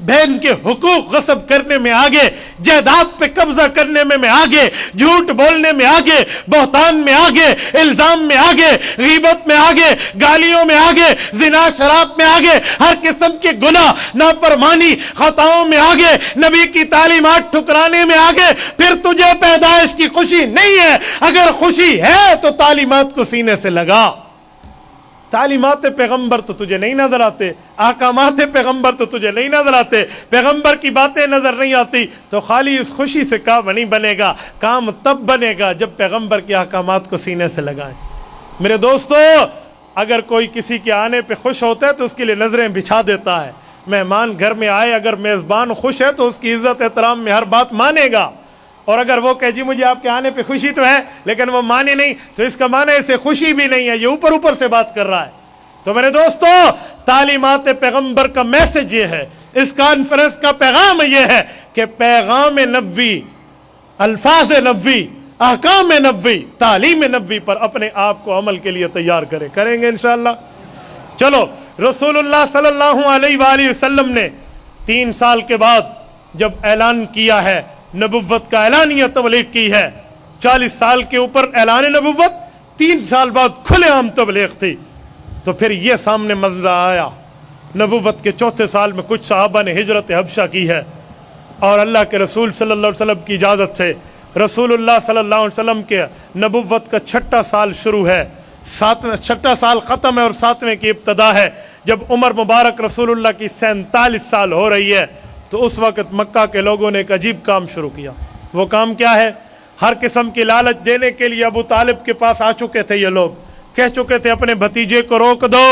بہن کے حقوق غصب کرنے میں آگے، جائیداد پہ قبضہ کرنے میں آگے، جھوٹ بولنے میں آگے، بہتان میں آگے، الزام میں آگے، غیبت میں آگے، گالیوں میں آگے، زنا شراب میں آگے، ہر قسم کے گناہ نافرمانی خطاؤں میں آگے، نبی کی تعلیمات ٹھکرانے میں آگے، پھر تجھے پیدائش کی خوشی نہیں ہے۔ اگر خوشی ہے تو تعلیمات کو سینے سے لگا۔ تعلیمات پیغمبر تو تجھے نہیں نظر آتے، احکامات پیغمبر تو تجھے نہیں نظر آتے، پیغمبر کی باتیں نظر نہیں آتی، تو خالی اس خوشی سے کام نہیں بنے گا۔ کام تب بنے گا جب پیغمبر کے احکامات کو سینے سے لگائیں۔ میرے دوستو، اگر کوئی کسی کے آنے پہ خوش ہوتا ہے تو اس کے لیے نظریں بچھا دیتا ہے۔ مہمان گھر میں آئے، اگر میزبان خوش ہے تو اس کی عزت احترام میں ہر بات مانے گا، اور اگر وہ کہے جی مجھے آپ کے آنے پہ خوشی تو ہے لیکن وہ مانے نہیں، تو اس کا معنی اسے خوشی بھی نہیں ہے، یہ اوپر اوپر سے بات کر رہا ہے۔ تو میرے دوستو، تعلیمات پیغمبر کا میسج یہ ہے، اس کانفرنس کا پیغام یہ ہے کہ پیغام نبوی، الفاظ نبوی، احکام نبوی، تعلیم نبوی پر اپنے آپ کو عمل کے لیے تیار کریں گے انشاءاللہ۔ چلو، رسول اللہ صلی اللہ علیہ وآلہ وسلم نے 3 سال کے بعد جب اعلان کیا ہے، نبوت کا اعلانیہ تبلیغ کی ہے، 40 سال کے اوپر اعلان نبوت، 3 سال بعد کھلے عام تبلیغ تھی، تو پھر یہ سامنے منظر آیا۔ نبوت کے 4تھے سال میں کچھ صحابہ نے ہجرت حبشہ کی ہے، اور اللہ کے رسول صلی اللہ علیہ وسلم کی اجازت سے رسول اللہ صلی اللہ علیہ وسلم کے نبوت کا 6واں سال شروع ہے، 6واں سال ختم ہے اور 7ویں کی ابتدا ہے۔ جب عمر مبارک رسول اللہ کی 47 سال ہو رہی ہے، تو اس وقت مکہ کے لوگوں نے ایک عجیب کام شروع کیا۔ وہ کام کیا ہے؟ ہر قسم کی لالچ دینے کے لیے ابو طالب کے پاس آ چکے تھے یہ لوگ، کہہ چکے تھے اپنے بھتیجے کو روک دو،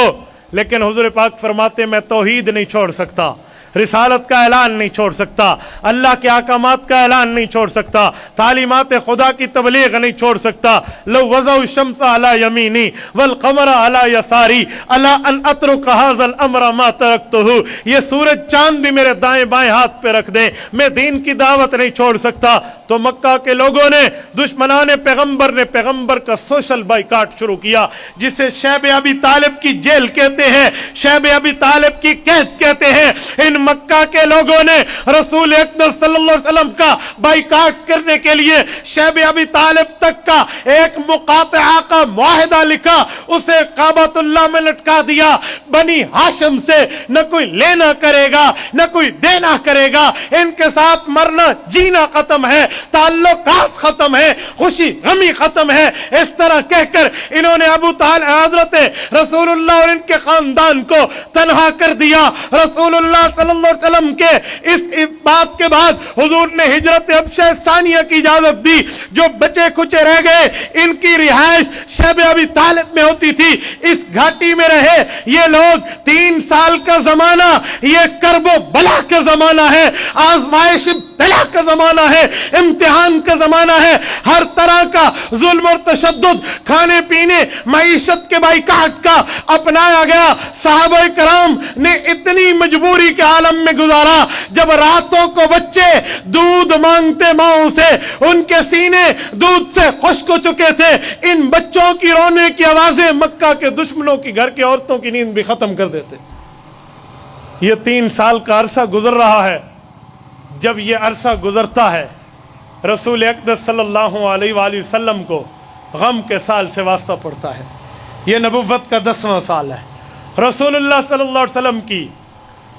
لیکن حضور پاک فرماتے میں توحید نہیں چھوڑ سکتا، رسالت کا اعلان نہیں چھوڑ سکتا، اللہ کے احکامات کا اعلان نہیں چھوڑ سکتا، تعلیمات خدا کی تبلیغ نہیں چھوڑ سکتا۔ لو وضعوا الشمس على یمینی والقمر على یساری الا ان اترک هذا الامر ما ترکته، یہ سورج چاند بھی میرے دائیں بائیں ہاتھ پہ رکھ دیں، میں دین کی دعوت نہیں چھوڑ سکتا۔ تو مکہ کے لوگوں نے، دشمنان پیغمبر نے پیغمبر کا سوشل بائیکاٹ شروع کیا، جسے شیب ابی طالب کی جیل کہتے ہیں، شیب ابی طالب کی قید کہتے ہیں۔ ان مکہ کے لوگوں نے رسول اکرم صلی اللہ علیہ وسلم کا بائیکاٹ کرنے کے لیے شیب ابی طالب تک کا ایک مقاطعہ کا معاہدہ لکھا، اسے کعبۃ اللہ میں لٹکا دیا۔ بنی ہاشم سے نہ کوئی لینا کرے گا نہ کوئی دینا کرے گا، ان کے ساتھ مرنا جینا ختم ہے، تعلقات ختم ہے، خوشی غمی ختم ہے۔ اس طرح کہہ کر انہوں نے ابو طالب حضرت رسول اللہ اور ان کے خاندان کو تنہا کر دیا۔ رسول اللہ صلی اللہ علیہ وسلم کے اس بات کے بعد حضور نے ہجرت حبشہ ثانیہ کی اجازت دی۔ جو بچے کچے رہ گئے، ان کی رہائش شیب ابی طالب میں ہوتی تھی، اس گھاٹی میں رہے یہ لوگ۔ 3 سال کا زمانہ یہ کرب و بلا کا زمانہ ہے، آزمائش بلا کا زمانہ ہے، امتحان کا زمانہ ہے، ہر طرح کا ظلم اور تشدد، کھانے پینے معیشت کے بائیکاٹ کا اپنایا گیا۔ صحابہ کرام نے اتنی مجبوری کے عالم میں گزارا، جب راتوں کو بچے دودھ مانگتے ماؤں سے، ان کے سینے دودھ سے خشک ہو چکے تھے، ان بچوں کی رونے کی آوازیں مکہ کے دشمنوں کی گھر کے عورتوں کی نیند بھی ختم کر دیتے۔ یہ 3 سال کا عرصہ گزر رہا ہے۔ جب یہ عرصہ گزرتا ہے، رسول اقدس صلی اللہ علیہ وآلہ وسلم کو غم کے سال سے واسطہ پڑتا ہے۔ یہ نبوت کا 10واں سال ہے۔ رسول اللہ صلی اللہ علیہ وسلم کی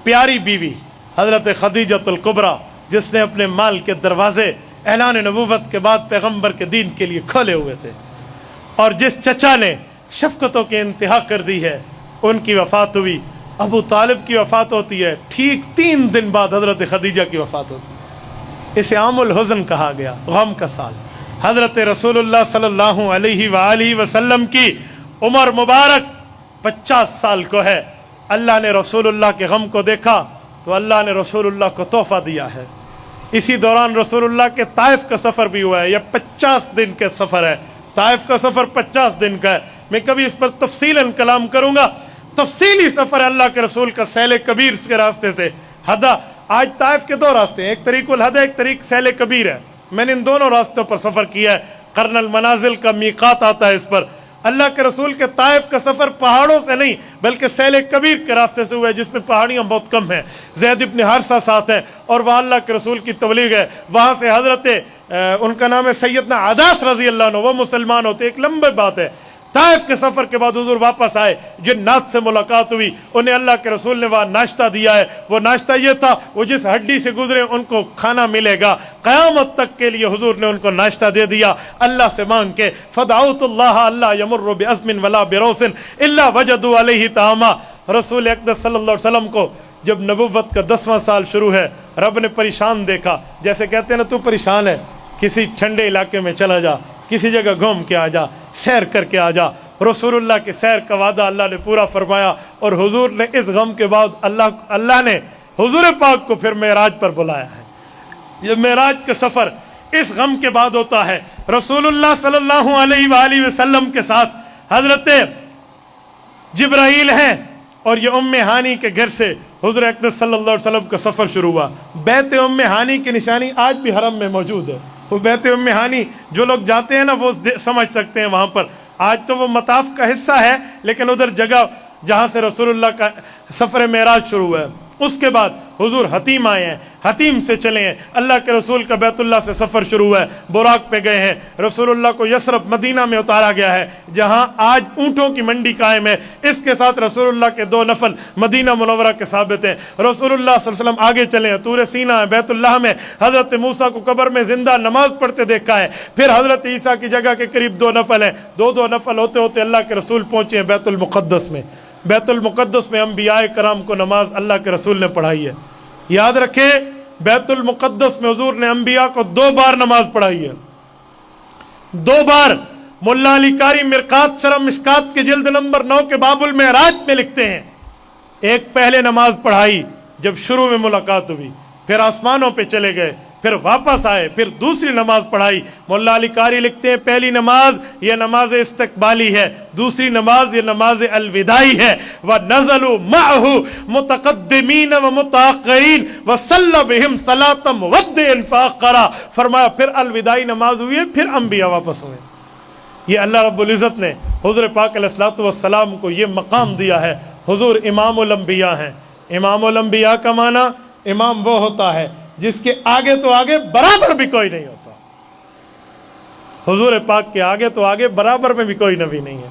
پیاری بیوی حضرت خدیجۃ الکبریٰ، جس نے اپنے مال کے دروازے اعلان نبوت کے بعد پیغمبر کے دین کے لیے کھولے ہوئے تھے، اور جس چچا نے شفقتوں کی انتہا کر دی ہے، ان کی وفات ہوئی۔ ابو طالب کی وفات ہوتی ہے، ٹھیک 3 دن بعد حضرت خدیجہ کی وفات ہوتی ہے۔ اسے عام الحزن کہا گیا، غم کا سال۔ حضرت رسول اللہ صلی اللہ علیہ وآلہ وسلم کی عمر مبارک 50 سال کو ہے۔ اللہ نے رسول اللہ کے غم کو دیکھا تو اللہ نے رسول اللہ کو تحفہ دیا ہے۔ اسی دوران رسول اللہ کے طائف کا سفر بھی ہوا ہے۔ یہ 50 دن کا سفر ہے، طائف کا سفر 50 دن کا ہے۔ میں کبھی اس پر تفصیلاً کلام کروں گا۔ تفصیلی سفر ہے اللہ کے رسول کا سیل کبیر کے راستے سے ہدا۔ آج طائف کے 2 راستے ہیں، ایک طریق الہدا، ایک طریق سیل کبیر ہے۔ میں نے ان دونوں راستوں پر سفر کیا ہے۔ قرن المنازل کا میقات آتا ہے اس پر، اللہ کے رسول کے طائف کا سفر پہاڑوں سے نہیں بلکہ سیل کبیر کے راستے سے ہوا ہے، جس میں پہاڑیاں بہت کم ہیں۔ زید ابن حارثہ ساتھ ہیں اور وہاں اللہ کے رسول کی تبلیغ ہے۔ وہاں سے حضرت ان کا نام ہے سیدنا عداس رضی اللہ عنہ، وہ مسلمان ہوتے، ایک لمبی بات ہے۔ طائف کے سفر کے بعد حضور واپس آئے، جنات سے ملاقات ہوئی، انہیں اللہ کے رسول نے وہاں ناشتہ دیا ہے۔ وہ ناشتہ یہ تھا، وہ جس ہڈی سے گزرے ان کو کھانا ملے گا، قیامت تک کے لیے حضور نے ان کو ناشتہ دے دیا اللہ سے مانگ کے۔ فدعوت اللہ اللہ یمر بعزم ولا بروس الا وجدوا علیہ طعاما۔ رسول اقدس صلی اللہ علیہ وسلم کو جب نبوت کا 10واں سال شروع ہے، رب نے پریشان دیکھا، جیسے کہتے ہیں نا تو پریشان ہے، کسی ٹھنڈے علاقے میں چلا جا، کسی جگہ گھوم کے آ جا، سیر کر کے آ جا۔ رسول اللہ کے سیر کا وعدہ اللہ نے پورا فرمایا، اور حضور نے اس غم کے بعد اللہ نے حضور پاک کو پھر معراج پر بلایا ہے۔ یہ معراج کا سفر اس غم کے بعد ہوتا ہے۔ رسول اللہ صلی اللہ علیہ وآلہ وسلم کے ساتھ حضرت جبرائیل ہیں، اور یہ ام ہانی کے گھر سے حضور اقدس صلی اللہ علیہ وسلم کا سفر شروع ہوا۔ بیت ام ہانی کی نشانی آج بھی حرم میں موجود ہے۔ وہ بیت ام ہانی جو لوگ جاتے ہیں نا وہ سمجھ سکتے ہیں، وہاں پر آج تو وہ مطاف کا حصہ ہے، لیکن ادھر جگہ جہاں سے رسول اللہ کا سفر معراج شروع ہے۔ اس کے بعد حضور حتیم آئے ہیں، حتیم سے چلے ہیں، اللہ کے رسول کا بیت اللہ سے سفر شروع ہے، براق پہ گئے ہیں۔ رسول اللہ کو یثرب مدینہ میں اتارا گیا ہے، جہاں آج اونٹوں کی منڈی قائم ہے۔ اس کے ساتھ رسول اللہ کے 2 نفل مدینہ منورہ کے ثابت ہیں۔ رسول اللہ صلی اللہ علیہ وسلم آگے چلے ہیں، طور سینا ہے، بیت اللہ میں حضرت موسیٰ کو قبر میں زندہ نماز پڑھتے دیکھا ہے۔ پھر حضرت عیسیٰ کی جگہ کے قریب 2 نفل ہیں، 2 نفل ہوتے ہوتے اللہ کے رسول پہنچے ہیں بیت المقدس میں۔ بیت المقدس میں انبیاء کرام کو نماز اللہ کے رسول نے پڑھائی ہے۔ یاد رکھیں، بیت المقدس میں حضور نے انبیاء کو 2 بار نماز پڑھائی ہے، 2 بار۔ ملا علی قاری مرقات شرح مشکات کے جلد نمبر 9 کے باب المعراج میں لکھتے ہیں، ایک پہلے نماز پڑھائی جب شروع میں ملاقات ہوئی، پھر آسمانوں پہ چلے گئے، پھر واپس آئے، پھر دوسری نماز پڑھائی۔ مولا علی قاری لکھتے ہیں پہلی نماز یہ نماز استقبالی ہے، دوسری نماز یہ نماز الوداعی ہے۔ وَنَزَلُوا مَعَهُ مُتَقَدِّمِينَ وَمُتَأَخِّرِينَ وَصَلَّى بِهِمْ صَلَاةً مُوَدِّعٍ فَأَقَّرَ۔ فرمایا پھر الوداعی نماز ہوئی ہے، پھر انبیاء واپس ہوئے۔ یہ اللہ رب العزت نے حضور پاک علیہ الصلوۃ والسلام کو یہ مقام دیا ہے۔ حضور امام الانبیاء ہیں۔ امام الانبیاء کا معنی امام وہ ہوتا ہے جس کے آگے تو آگے برابر بھی کوئی نہیں ہوتا۔ حضور پاک کے آگے تو آگے برابر میں بھی کوئی نبی نہیں ہے۔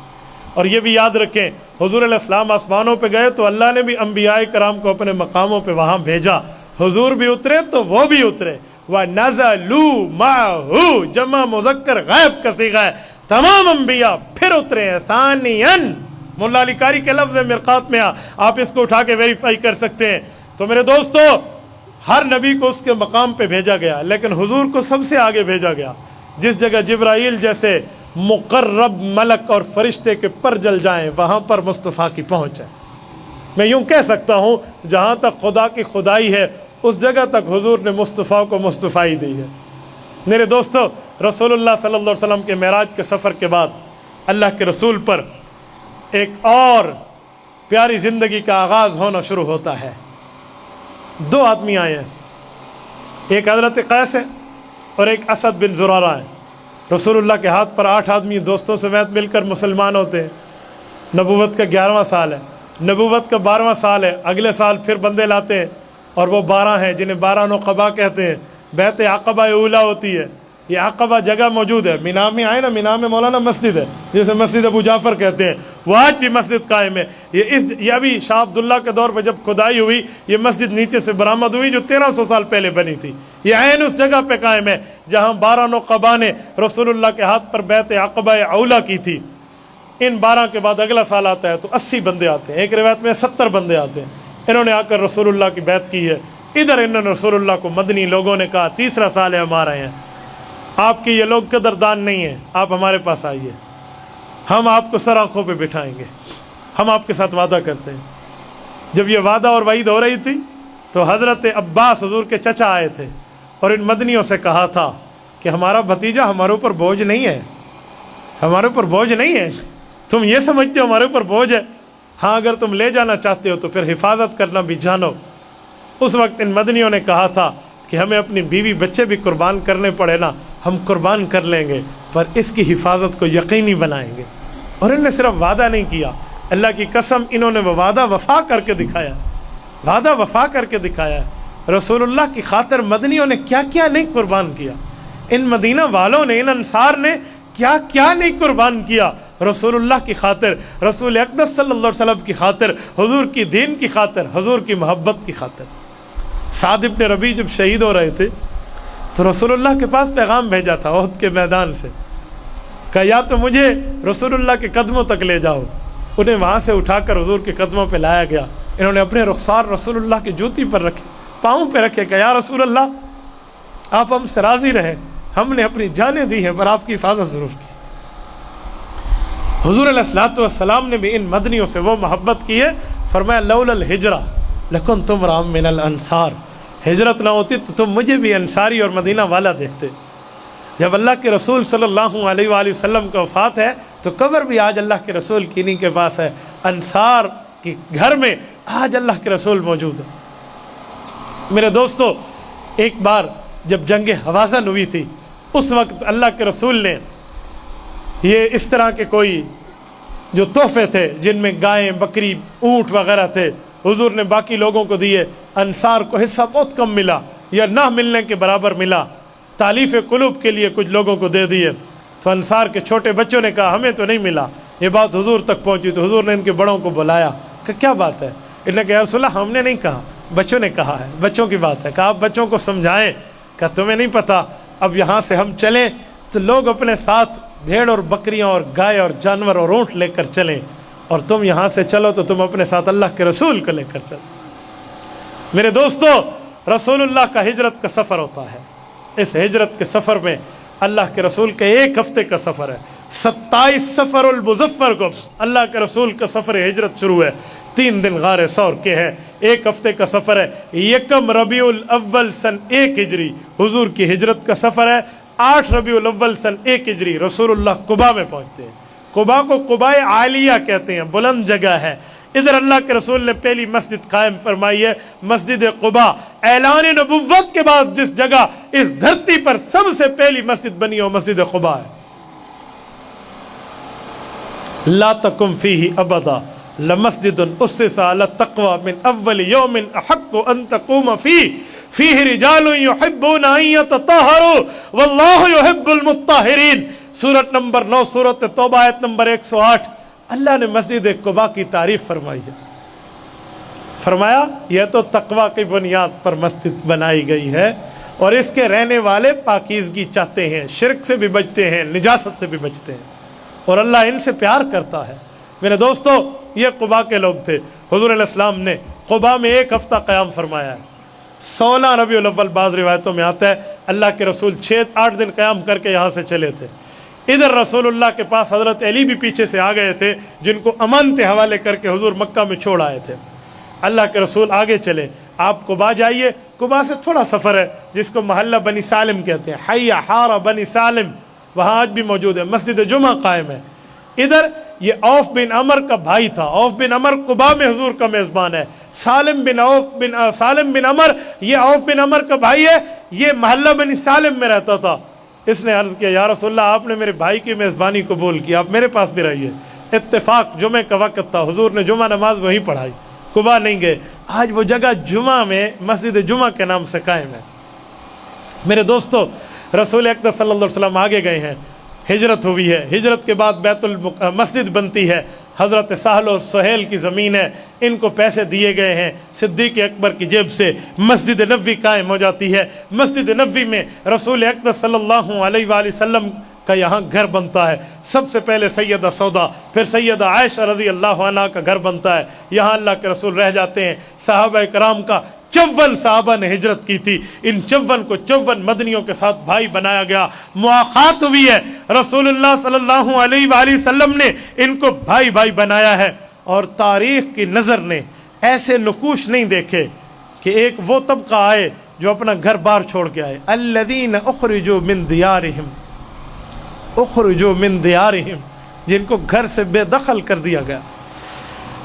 اور یہ بھی یاد رکھیں، حضور علیہ السلام آسمانوں پہ گئے تو اللہ نے بھی انبیاء کرام کو اپنے مقاموں پہ وہاں بھیجا۔ حضور بھی اترے تو وہ بھی اترے۔ وَنَزَلُوا مَعَهُ جمع مذکر غائب کا صیغہ ہے، تمام انبیاء پھر اترے ہیں۔ ثانیاً مولا علی قاری کے لفظ مرقات میں آپ اس کو اٹھا کے ویریفائی کر سکتے ہیں۔ تو میرے دوستو، ہر نبی کو اس کے مقام پہ بھیجا گیا، لیکن حضور کو سب سے آگے بھیجا گیا۔ جس جگہ جبرائیل جیسے مقرب ملک اور فرشتے کے پر جل جائیں، وہاں پر مصطفیٰ کی پہنچ ہے۔ میں یوں کہہ سکتا ہوں، جہاں تک خدا کی خدائی ہے اس جگہ تک حضور نے مصطفیٰ کو مصطفائی دی ہے۔ میرے دوستو، رسول اللہ صلی اللہ علیہ وسلم کے معراج کے سفر کے بعد اللہ کے رسول پر ایک اور پیاری زندگی کا آغاز ہونا شروع ہوتا ہے۔ 2 آدمی آئے ہیں، ایک حضرت قیس ہے اور ایک اسد بن زرارہ ہے۔ رسول اللہ کے ہاتھ پر 8 آدمی دوستوں سمیت مل کر مسلمان ہوتے ہیں۔ نبوت کا 11واں سال ہے، نبوت کا 12واں سال ہے۔ اگلے سال پھر بندے لاتے ہیں، اور وہ 12 ہیں جنہیں 12 نقبہ کہتے ہیں۔ بیعت عقبہ اولیٰ ہوتی ہے۔ یہ عقبہ جگہ موجود ہے، مینا میں آئے نا، مینا میں مولانا مسجد ہے جسے مسجد ابو جعفر کہتے ہیں، وہ آج بھی مسجد قائم ہے۔ یہ ابھی شاہ عبداللہ کے دور پہ جب کھدائی ہوئی، یہ مسجد نیچے سے برآمد ہوئی جو 1300 سال پہلے بنی تھی۔ یہ عین اس جگہ پہ قائم ہے جہاں 12 نقبہ نے رسول اللہ کے ہاتھ پر بیعت عقبہ اولیٰ کی تھی۔ ان 12 کے بعد اگلا سال آتا ہے تو 80 بندے آتے ہیں، ایک روایت میں 70 بندے آتے ہیں۔ انہوں نے آ کر رسول اللہ کی بیعت کی ہے۔ ادھر انہوں نے رسول اللہ کو مدنی لوگوں نے کہا 3را سال ہے ہمارا ہیں، آپ کی یہ لوگ قدردان نہیں ہیں، آپ ہمارے پاس آئیے، ہم آپ کو سر آنکھوں پہ بٹھائیں گے، ہم آپ کے ساتھ وعدہ کرتے ہیں۔ جب یہ وعدہ اور وعید ہو رہی تھی تو حضرت عباس حضور کے چچا آئے تھے اور ان مدنیوں سے کہا تھا کہ ہمارا بھتیجا ہمارے اوپر بوجھ نہیں ہے، ہمارے اوپر بوجھ نہیں ہے، تم یہ سمجھتے ہو ہمارے اوپر بوجھ ہے، ہاں اگر تم لے جانا چاہتے ہو تو پھر حفاظت کرنا بھی جانو۔ اس وقت ان مدنیوں نے کہا تھا کہ ہمیں اپنی بیوی بچے بھی قربان کرنے پڑے نا، ہم قربان کر لیں گے، پر اس کی حفاظت کو یقینی بنائیں گے۔ اور انہوں نے صرف وعدہ نہیں کیا، اللہ کی قسم انہوں نے وہ وعدہ وفا کر کے دکھایا، وعدہ وفا کر کے دکھایا۔ رسول اللہ کی خاطر مدنیوں نے کیا کیا نہیں قربان کیا، ان مدینہ والوں نے، ان انصار نے کیا کیا نہیں قربان کیا رسول اللہ کی خاطر، رسول اقدس صلی اللہ علیہ وسلم کی خاطر، حضور کی دین کی خاطر، حضور کی محبت کی خاطر۔ سعد بن ربیع جب شہید ہو رہے تھے تو رسول اللہ کے پاس پیغام بھیجا تھا احد کے میدان سے، کہ یا تو مجھے رسول اللہ کے قدموں تک لے جاؤ۔ انہیں وہاں سے اٹھا کر حضور کے قدموں پہ لایا گیا، انہوں نے اپنے رخسار رسول اللہ کی جوتی پر رکھے، پاؤں پہ رکھے کہ یا رسول اللہ آپ ہم سے راضی رہیں، ہم نے اپنی جانیں دی ہیں پر آپ کی حفاظت ضرور کی۔ حضور علیہ الصلوۃ والسلام نے بھی ان مدنیوں سے وہ محبت کی ہے، فرمایا لولا الہجرہ لکنتم امرأ من الانصار، ہجرت نہ ہوتی تو تم مجھے بھی انصاری اور مدینہ والا دیکھتے۔ جب اللہ کے رسول صلی اللہ علیہ وآلہ وسلم کا وفات ہے تو قبر بھی آج اللہ کے رسول کی انہی کے پاس ہے، انصار کے گھر میں آج اللہ کے رسول موجود ہے۔ میرے دوستو، ایک بار جب جنگ حوازن ہوئی تھی، اس وقت اللہ کے رسول نے یہ اس طرح کے کوئی جو تحفے تھے جن میں گائیں، بکری، اونٹ وغیرہ تھے، حضور نے باقی لوگوں کو دیے، انصار کو حصہ بہت کم ملا یا نہ ملنے کے برابر ملا، تالیف قلوب کے لیے کچھ لوگوں کو دے دیے۔ تو انصار کے چھوٹے بچوں نے کہا ہمیں تو نہیں ملا، یہ بات حضور تک پہنچی تو حضور نے ان کے بڑوں کو بلایا کہ کیا بات ہے؟ انہوں نے کہا یا رسول اللہ ہم نے نہیں کہا، بچوں نے کہا ہے، بچوں کی بات ہے۔ کہا آپ بچوں کو سمجھائیں کہ تمہیں نہیں پتہ، اب یہاں سے ہم چلیں تو لوگ اپنے ساتھ بھیڑ اور بکریاں اور گائے اور جانور اور اونٹ لے کر چلیں، اور تم یہاں سے چلو تو تم اپنے ساتھ اللہ کے رسول کو لے کر چلو۔ میرے دوستو، رسول اللہ کا ہجرت کا سفر ہوتا ہے، اس ہجرت کے سفر میں اللہ کے رسول کے ایک ہفتے کا سفر ہے، 27 سفر المظفر کو اللہ کے رسول کا سفر ہجرت شروع ہے، 3 دن غار ثور کے ہیں، ایک ہفتے کا سفر ہے، یکم ربیع الاول سن 1 ہجری حضور کی ہجرت کا سفر ہے، 8 ربیع الاول سن 1 ہجری رسول اللہ قباء میں پہنچتے ہیں۔ قباء کو قباء عالیہ کہتے ہیں، بلند جگہ ہے۔ ادھر اللہ کے رسول نے پہلی مسجد قائم فرمائی ہے، مسجد قباء۔ اعلان نبوت کے بعد جس جگہ اس دھرتی پر سب سے پہلی مسجد بنی ہو مسجد قباء ہے۔ لا تقم فیہ ابدا لمسجد اسس علی التقوی من اول یوم احق ان تقوم فیہ رجال یحبون ان یتطہروا واللہ یحب المطہرین۔ سورت نمبر 9 سورت توبہ آیت نمبر 108۔ اللہ نے مسجد قباء کی تعریف فرمائی ہے، فرمایا یہ تو تقوی کی بنیاد پر مسجد بنائی گئی ہے اور اس کے رہنے والے پاکیزگی چاہتے ہیں، شرک سے بھی بچتے ہیں، نجاست سے بھی بچتے ہیں، اور اللہ ان سے پیار کرتا ہے۔ میرے دوستو، یہ قباء کے لوگ تھے۔ حضور علیہ السلام نے قباء میں 1 ہفتہ قیام فرمایا ہے۔ 16 ربیع الاول بعض روایتوں میں آتا ہے اللہ کے رسول 6-8 دن قیام کر کے یہاں سے چلے تھے۔ ادھر رسول اللہ کے پاس حضرت علی بھی پیچھے سے آ گئے تھے، جن کو امانت حوالے کر کے حضور مکہ میں چھوڑ آئے تھے۔ اللہ کے رسول آگے چلے، آپ قباء جائیے۔ قباء سے تھوڑا سفر ہے جس کو محلہ بنی سالم کہتے ہیں، حی حارہ بنی سالم، وہاں آج بھی موجود ہے، مسجد جمعہ قائم ہے۔ ادھر یہ عوف بن عمر کا بھائی تھا، عوف بن عمر قباء میں حضور کا میزبان ہے۔ سالم بن عمر یہ عوف بن عمر کا بھائی ہے، یہ محلہ بنی سالم میں رہتا تھا۔ اس نے عرض کیا یا رسول اللہ آپ نے میرے بھائی کی میزبانی قبول کی، آپ میرے پاس بھی رہیے۔ اتفاق جمعہ کا وقت تھا، حضور نے جمعہ نماز وہیں پڑھائی، قباء نہیں گئے۔ آج وہ جگہ جمعہ میں مسجد جمعہ کے نام سے قائم ہے۔ میرے دوستو، رسول اکرم صلی اللہ علیہ وسلم آگے گئے ہیں، ہجرت ہوئی ہے، ہجرت کے بعد بیت المسجد بنتی ہے، حضرت سہل اور سہیل کی زمین ہے، ان کو پیسے دیے گئے ہیں صدیق اکبر کی جیب سے، مسجد نبوی قائم ہو جاتی ہے۔ مسجد نبوی میں رسول اکرم صلی اللہ علیہ وآلہ وسلم کا یہاں گھر بنتا ہے۔ سب سے پہلے سیدہ سودا، پھر سیدہ عائشہ رضی اللہ عنہ کا گھر بنتا ہے، یہاں اللہ کے رسول رہ جاتے ہیں۔ صحابہ کرام کا 54 صحابہ نے ہجرت کی تھی، ان 54 کو 54 مدنیوں کے ساتھ بھائی بنایا گیا، مواخات ہوئی ہے، رسول اللہ صلی اللہ علیہ وآلہ وسلم نے ان کو بھائی بھائی بنایا ہے۔ اور تاریخ کی نظر نے ایسے نقوش نہیں دیکھے کہ ایک وہ طبقہ آئے جو اپنا گھر بار چھوڑ کے آئے، الذین اخرجوا من دیارہم، جن کو گھر سے بے دخل کر دیا گیا،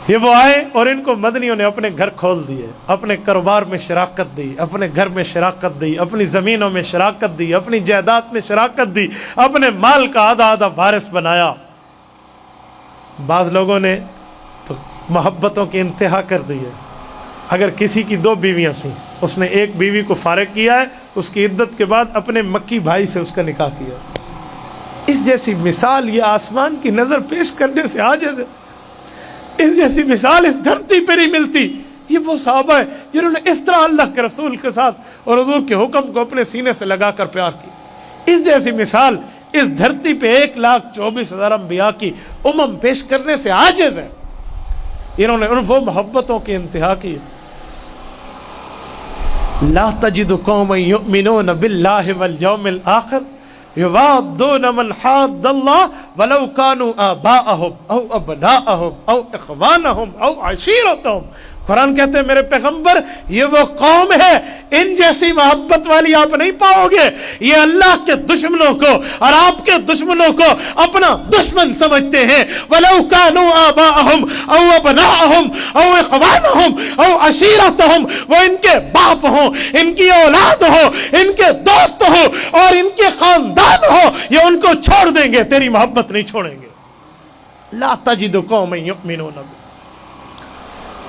یہ وہ آئے اور ان کو مدنیوں نے اپنے گھر کھول دیے، اپنے کاروبار میں شراکت دی، اپنے گھر میں شراکت دی، اپنی زمینوں میں شراکت دی، اپنی جائیداد میں شراکت دی، اپنے مال کا آدھا آدھا وارث بنایا۔ بعض لوگوں نے تو محبتوں کی انتہا کر دی ہے. اگر کسی کی 2 بیویاں تھیں، اس نے ایک بیوی کو فارغ کیا ہے، اس کی عدت کے بعد اپنے مکی بھائی سے اس کا نکاح کیا. اس جیسی مثال یہ آسمان کی نظر پیش کرنے سے عاجز ہے. اس جیسی مثال اس دھرتی پہ نہیں ملتی. یہ وہ صحابہ ہے جنہوں نے اس طرح اللہ کے رسول کے ساتھ اور حضور کے حکم کو اپنے سینے سے لگا کر پیار کی. اس جیسی مثال اس دھرتی پہ 1,24,000 انبیاء کی پیش کرنے سے عاجز ہے. انہوں نے وہ محبتوں کی انتہا کی. لا تجد قوما یؤمنون باللہ والیوم الآخر یوادون من حاد اللہ ولو كانوا آباءهم او ابناءهم او اخوانهم او عشیرتهم. قرآن کہتے ہیں میرے پیغمبر یہ وہ قوم ہے، ان جیسی محبت والی آپ نہیں پاؤ گے. یہ اللہ کے دشمنوں کو اور آپ کے دشمنوں کو اپنا دشمن سمجھتے ہیں. وَلَوْ كَانُوا آبَاءَهُمْ أَوْ أَبْنَاءَهُمْ أَوْ إِخْوَانَهُمْ أَوْ عَشِيرَتَهُمْ، وہ ان کے باپ ہوں، ان کی اولاد ہو، ان کے دوست ہو اور ان کے خاندان ہو، یہ ان کو چھوڑ دیں گے، تیری محبت نہیں چھوڑیں گے. لا تجد قوما یؤمنون باللہ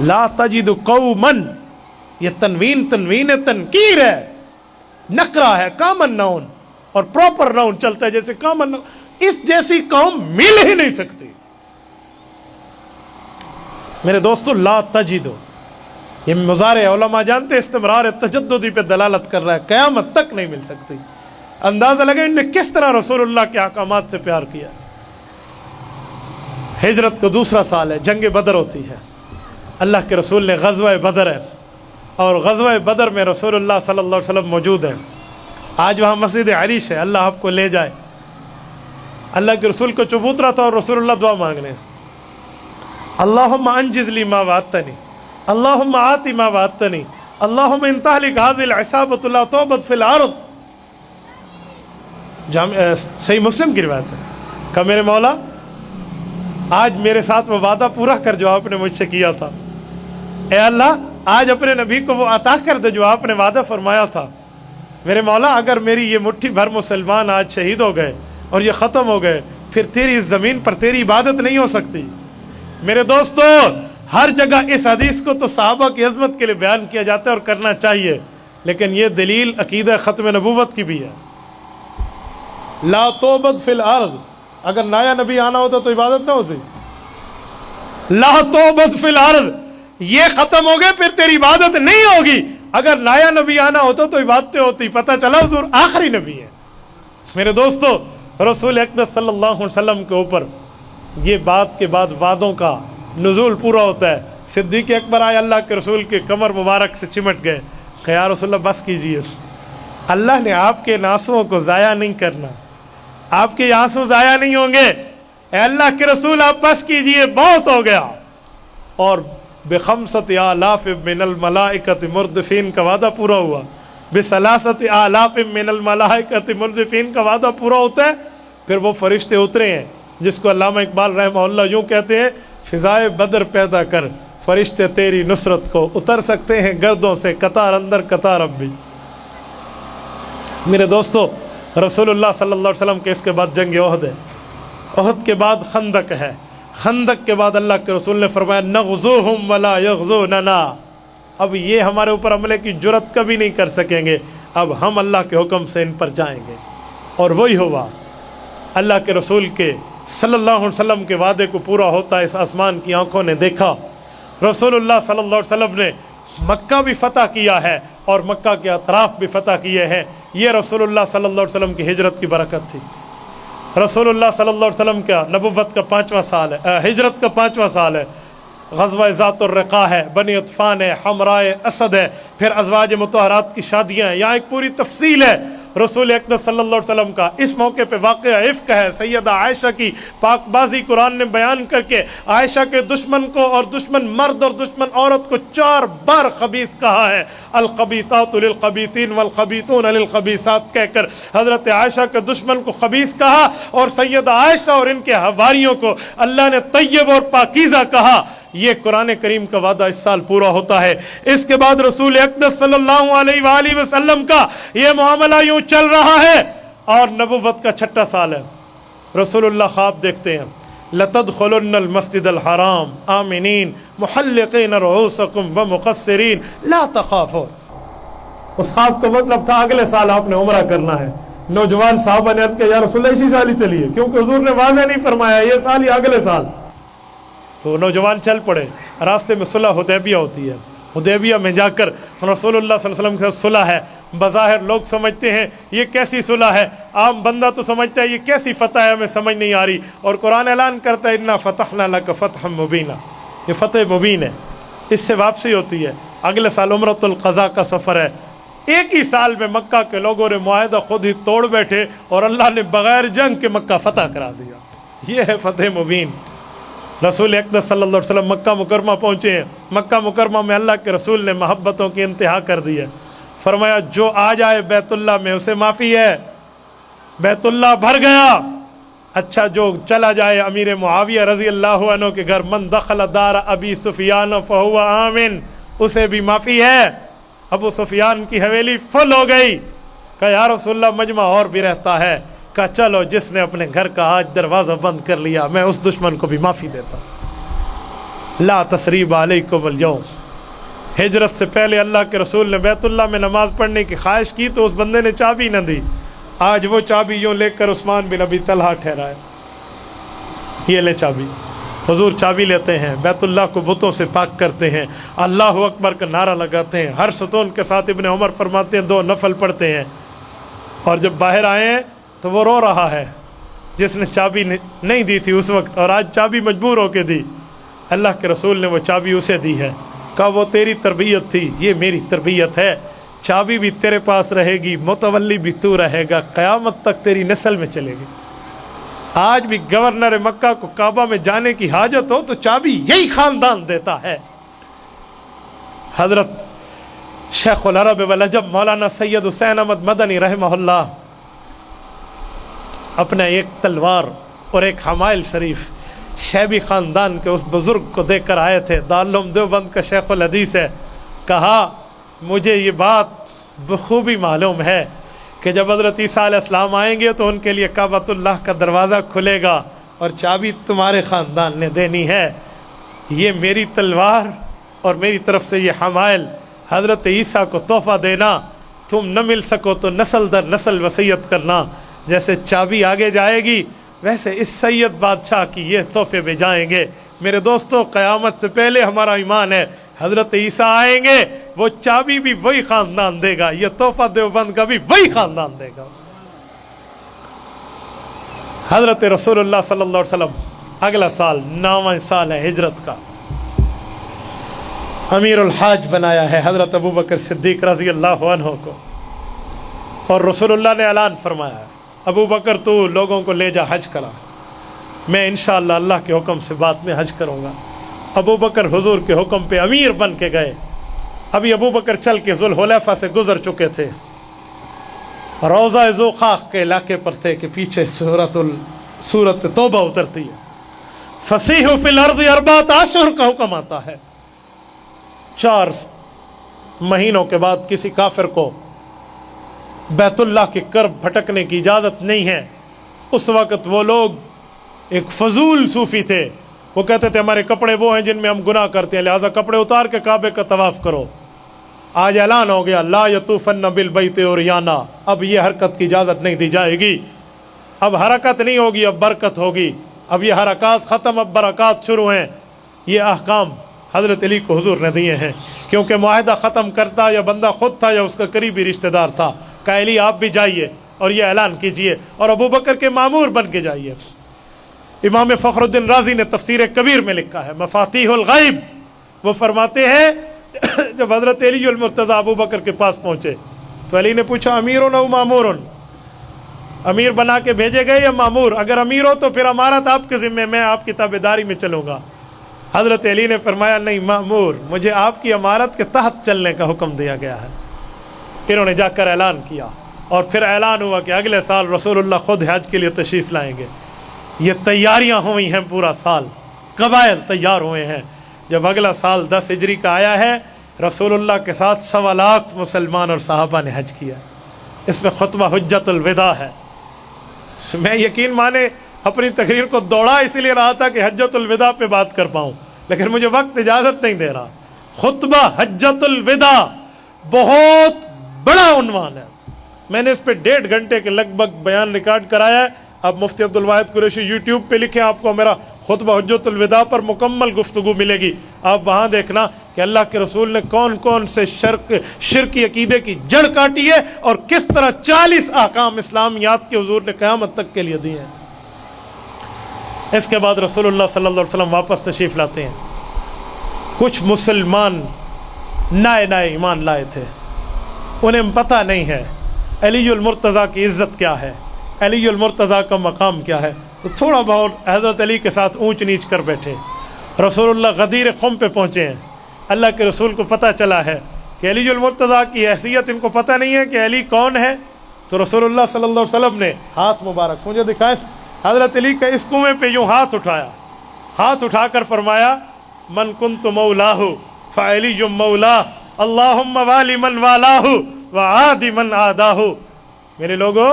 لا تجد قوما، یہ تنوین تنکیر ہے، نکرہ ہے، کامن ناؤن اور پراپر ناؤن چلتا ہے جیسے کامن ناؤن. اس جیسی قوم مل ہی نہیں سکتی. میرے دوستو لا تجدو یہ مضارع علماء جانتے استمرار تجددی پہ دلالت کر رہا ہے، قیامت تک نہیں مل سکتی. اندازہ لگے ان نے کس طرح رسول اللہ کے احکامات سے پیار کیا. ہجرت کو 2 سال ہے، جنگ بدر ہوتی ہے. اللہ کے رسول نے غزوہ بدر ہے اور غزوہ بدر میں رسول اللہ صلی اللہ علیہ وسلم موجود ہیں. آج وہاں مسجد عریش ہے، اللہ آپ کو لے جائے. اللہ کے رسول کو چبوترا تھا اور رسول اللہ دعا مانگ رہے ہیں. اللہم انجز لی ما وعدتنی، اللہم آتی ما وعدتنی، اللہم ان تہلک هذه العصابۃ لا تعبد فی الارض. صحیح مسلم کی روایت ہے کہ میرے مولا آج میرے ساتھ وہ وعدہ پورا کر جو آپ نے مجھ سے کیا تھا. اے اللہ آج اپنے نبی کو وہ عطا کر دے جو آپ نے وعدہ فرمایا تھا. میرے مولا اگر میری یہ مٹھی بھر مسلمان آج شہید ہو گئے اور یہ ختم ہو گئے، پھر تیری اس زمین پر تیری عبادت نہیں ہو سکتی. میرے دوستو ہر جگہ اس حدیث کو تو صحابہ کی عظمت کے لیے بیان کیا جاتا ہے اور کرنا چاہیے، لیکن یہ دلیل عقیدہ ختم نبوت کی بھی ہے. لا توبد فی الارض، اگر نیا نبی آنا ہوتا تو عبادت نہ ہوتی. لا توبد فی الارض، یہ ختم ہو گئے پھر تیری عبادت نہیں ہوگی. اگر نیا نبی آنا ہوتا تو عبادتیں ہوتی. پتہ چلا حضور آخری نبی ہے. میرے دوستو رسول اقدس صلی اللہ علیہ وسلم کے اوپر یہ بات کے بعد وعدوں کا نزول پورا ہوتا ہے. صدیق اکبر آئے، اللہ کے رسول کے کمر مبارک سے چمٹ گئے کہ یا رسول اللہ بس کیجئے، اللہ نے آپ کے آنسوؤں کو ضائع نہیں کرنا، آپ کے آنسو ضائع نہیں ہوں گے. اے اللہ کے رسول آپ بس کیجئے، بہت ہو گیا. اور بخمسۃ آلاف من الملائکۃ مردفین کا وعدہ پورا ہوا. بثلاثۃ آلاف من الملائکۃ مردفین کا وعدہ پورا ہوتا ہے. پھر وہ فرشتے اترے ہیں جس کو علامہ اقبال رحمہ اللہ یوں کہتے ہیں، فضائے بدر پیدا کر فرشتے تیری نصرت کو اتر سکتے ہیں گردوں سے قطار اندر قطار اب بھی. میرے دوستو رسول اللہ صلی اللہ علیہ وسلم کے اس کے بعد جنگ احد ہے. احد کے بعد خندق ہے. خندق کے بعد اللہ کے رسول نے فرمایا نغزوہم ولا یغزوننا، اب یہ ہمارے اوپر حملے کی جرات کبھی نہیں کر سکیں گے، اب ہم اللہ کے حکم سے ان پر جائیں گے. اور وہی ہوا. اللہ کے رسول کے صلی اللہ علیہ وسلم کے وعدے کو پورا ہوتا اس آسمان کی آنکھوں نے دیکھا. رسول اللہ صلی اللہ علیہ وسلم نے مکہ بھی فتح کیا ہے اور مکہ کے اطراف بھی فتح کیے ہیں. یہ رسول اللہ صلی اللہ علیہ وسلم کی ہجرت کی برکت تھی. رسول اللہ صلی اللہ علیہ وسلم کا نبوت کا 5واں سال ہے، ہجرت کا 5واں سال ہے. غزوہ ذات الرقاع ہے، بنی عطفان ہے، حمرائے اسد ہے، پھر ازواج مطہرات کی شادیاں ہیں. یہاں ایک پوری تفصیل ہے رسول اقدس صلی اللہ علیہ وسلم کا. اس موقع پہ واقعہ عفق ہے. سیدہ عائشہ کی پاک بازی قرآن نے بیان کر کے عائشہ کے دشمن کو اور دشمن مرد اور دشمن عورت کو 4 بار خبیث کہا ہے. الخبیثات للخبیثین والخبیثون للخبیثات کہہ کر حضرت عائشہ کے دشمن کو خبیث کہا اور سیدہ عائشہ اور ان کے حواریوں کو اللہ نے طیب اور پاکیزہ کہا. یہ قرآن کریم کا وعدہ اس سال پورا ہوتا ہے. اس کے بعد رسول اقدس صلی اللہ علیہ وآلہ وسلم کا یہ معاملہ یوں چل رہا ہے اور نبوت کا 6واں سال ہے. رسول اللہ خواب دیکھتے ہیں. لتدخلن المسجد الحرام آمنین محلقین رؤوسکم ومقصرین لا تخافون۔ اس خواب کا مطلب تھا اگلے سال آپ نے عمرہ کرنا ہے۔ نوجوان صحابہ نے عرض کیا یا رسول اللہ اسی سال ہی چلیے، کیونکہ حضور نے واضح نہیں فرمایا یہ سال یا اگلے سال۔ تو نوجوان چل پڑے۔ راستے میں صلح حدیبیہ ہوتی ہے، حدیبیہ میں جا کر رسول اللہ صلی اللہ علیہ وسلم کے صلح ہے۔ بظاہر لوگ سمجھتے ہیں یہ کیسی صلح ہے، عام بندہ تو سمجھتا ہے یہ کیسی فتح ہے، ہمیں سمجھ نہیں آ رہی، اور قرآن اعلان کرتا ہے انا فتحنا لک فتحا مبینا، یہ فتح مبین ہے۔ اس سے واپسی ہوتی ہے، اگلے سال عمرۃ القضاء کا سفر ہے۔ ایک ہی سال میں مکہ کے لوگوں نے معاہدہ خود ہی توڑ بیٹھے اور اللہ نے بغیر جنگ کے مکہ فتح کرا دیا۔ یہ ہے فتح مبین۔ رسول اقدس صلی اللہ علیہ وسلم مکہ مکرمہ پہنچے ہیں۔ مکہ مکرمہ میں اللہ کے رسول نے محبتوں کی انتہا کر دی ہے۔ فرمایا جو آ جائے بیت اللہ میں اسے معافی ہے، بیت اللہ بھر گیا۔ اچھا جو چلا جائے امیر معاویہ رضی اللہ عنہ کے گھر، من دخل دار ابی سفیان فہو آمن، اسے بھی معافی ہے۔ ابو سفیان کی حویلی فل ہو گئی۔ کہا یا رسول اللہ مجمع اور بھی رہتا ہے۔ کہا چلو جس نے اپنے گھر کا آج دروازہ بند کر لیا میں اس دشمن کو بھی معافی دیتا ہوں۔ لا تثریب علیکم اليوم۔ ہجرت سے پہلے اللہ کے رسول نے بیت اللہ میں نماز پڑھنے کی خواہش کی تو اس بندے نے چابی نہ دی۔ آج وہ چابی یوں لے کر عثمان بن ابی طلحہ ٹھہرا ہے، یہ لے چابی۔ حضور چابی لیتے ہیں، بیت اللہ کو بتوں سے پاک کرتے ہیں، اللہ اکبر کا نعرہ لگاتے ہیں، ہر ستون کے ساتھ ابن عمر فرماتے ہیں 2 نفل پڑھتے ہیں، اور جب باہر آئے ہیں تو وہ رو رہا ہے جس نے چابی نہیں دی تھی اس وقت، اور آج چابی مجبور ہو کے دی۔ اللہ کے رسول نے وہ چابی اسے دی ہے، کہا وہ تیری تربیت تھی، یہ میری تربیت ہے، چابی بھی تیرے پاس رہے گی، متولی بھی تو رہے گا، قیامت تک تیری نسل میں چلے گی۔ آج بھی گورنر مکہ کو کعبہ میں جانے کی حاجت ہو تو چابی یہی خاندان دیتا ہے۔ حضرت شیخ العرب والعجم مولانا سید حسین احمد مدنی رحمہ اللہ اپنا ایک تلوار اور ایک حمائل شریف شیبی خاندان کے اس بزرگ کو دے کر آئے تھے، دارالعلوم دیوبند کا شیخ الحدیث ہے۔ کہا مجھے یہ بات بخوبی معلوم ہے کہ جب حضرت عیسیٰ علیہ السلام آئیں گے تو ان کے لیے کعبۃ اللہ کا دروازہ کھلے گا اور چابی تمہارے خاندان نے دینی ہے۔ یہ میری تلوار اور میری طرف سے یہ حمائل حضرت عیسیٰ کو تحفہ دینا، تم نہ مل سکو تو نسل در نسل وصیت کرنا، جیسے چابی آگے جائے گی ویسے اس سید بادشاہ کی یہ تحفے بھی جائیں گے۔ میرے دوستو قیامت سے پہلے ہمارا ایمان ہے حضرت عیسیٰ آئیں گے، وہ چابی بھی وہی خاندان دے گا، یہ تحفہ دیوبند کا بھی وہی خاندان دے گا۔ حضرت رسول اللہ صلی اللہ علیہ وسلم اگلا سال 9واں سال ہے ہجرت کا، امیر الحاج بنایا ہے حضرت ابو بکر صدیق رضی اللہ عنہ کو، اور رسول اللہ نے اعلان فرمایا ہے ابو بکر تو لوگوں کو لے جا حج کرا، میں انشاءاللہ اللہ کے حکم سے بعد میں حج کروں گا۔ ابو بکر حضور کے حکم پہ امیر بن کے گئے۔ ابھی ابو بکر چل کے ذوالحلیفہ سے گزر چکے تھے، روضہ ذوخاخ کے علاقے پر تھے کہ پیچھے سورت توبہ اترتی ہے، فسیحوا فی الارض 4 اشہر کا حکم آتا ہے۔ 4 مہینوں کے بعد کسی کافر کو بیت اللہ کی کرب بھٹکنے کی اجازت نہیں ہے۔ اس وقت وہ لوگ ایک فضول صوفی تھے، وہ کہتے تھے ہمارے کپڑے وہ ہیں جن میں ہم گناہ کرتے ہیں، لہٰذا کپڑے اتار کے کعبے کا طواف کرو۔ آج اعلان ہو گیا لا یطوفن بالبیت عریانا، اب یہ حرکت کی اجازت نہیں دی جائے گی، اب حرکت نہیں ہوگی، اب برکت ہوگی، اب یہ حرکات ختم، اب برکات شروع ہیں۔ یہ احکام حضرت علی کو حضور نے دیے ہیں، کیونکہ معاہدہ ختم کرتا یا بندہ خود تھا یا اس کا قریبی رشتہ دار تھا۔ کہ علی آپ بھی جائیے اور یہ اعلان کیجئے اور ابو بکر کے مامور بن کے جائیے۔ امام فخر الدین رازی نے تفسیر کبیر میں لکھا ہے مفاتیح الغیب، وہ فرماتے ہیں جب حضرت علی المرتضیٰ ابو بکر کے پاس پہنچے تو علی نے پوچھا امیرون او مامورون، امیر بنا کے بھیجے گئے یا مامور؟ اگر امیر ہو تو پھر امارت آپ کے ذمہ، میں آپ کی تابعداری میں چلوں گا۔ حضرت علی نے فرمایا نہیں مامور، مجھے آپ کی امارت کے تحت چلنے کا حکم دیا گیا ہے۔ انہوں نے جا کر اعلان کیا اور پھر اعلان ہوا کہ اگلے سال رسول اللہ خود حج کے لیے تشریف لائیں گے۔ یہ تیاریاں ہوئی ہیں، پورا سال قبائل تیار ہوئے ہیں۔ جب اگلا سال 10 ہجری کا آیا ہے، رسول اللہ کے ساتھ 1.25 لاکھ مسلمان اور صحابہ نے حج کیا۔ اس میں خطبہ حجت الوداع ہے۔ میں یقین مانے اپنی تقریر کو دوڑا اس لیے رہا تھا کہ حجۃ الوداع پہ بات کر پاؤں، لیکن مجھے وقت اجازت نہیں دے رہا۔ خطبہ حجۃ الوداع بہت بڑا عنوان ہے، میں نے اس پہ 1.5 گھنٹے کے لگ بھگ بیان ریکارڈ کرایا ہے۔ آپ مفتی عبدالواحد قریشی یوٹیوب پہ لکھیں، آپ کو میرا خطبہ حجۃ الوداع پر مکمل گفتگو ملے گی۔ آپ وہاں دیکھنا کہ اللہ کے رسول نے کون کون سے شرکی عقیدے کی جڑ کاٹی ہے اور کس طرح 40 احکام اسلامیات کے حضور نے قیامت تک کے لیے دیے ہیں۔ اس کے بعد رسول اللہ صلی اللہ علیہ وسلم واپس تشریف لاتے ہیں۔ کچھ مسلمان نئے ایمان لائے تھے، انہیں پتہ نہیں ہے علی المرتضیٰ کی عزت کیا ہے، علی المرتضیٰ کا مقام کیا ہے، تو تھوڑا بہت حضرت علی کے ساتھ اونچ نیچ کر بیٹھے۔ رسول اللہ غدیر خم پہ پہنچے ہیں، اللہ کے رسول کو پتہ چلا ہے کہ علی المرتضیٰ کی حیثیت ان کو پتہ نہیں ہے کہ علی کون ہے، تو رسول اللہ صلی اللہ علیہ وسلم نے ہاتھ مبارک مجھے دکھائے، حضرت علی کا اس کنویں پہ یوں ہاتھ اٹھایا، ہاتھ اٹھا کر فرمایا من کنت مولاہ فعلی مولا اللہم والی من والاہ وعادی من عاداہ۔ میرے لوگوں،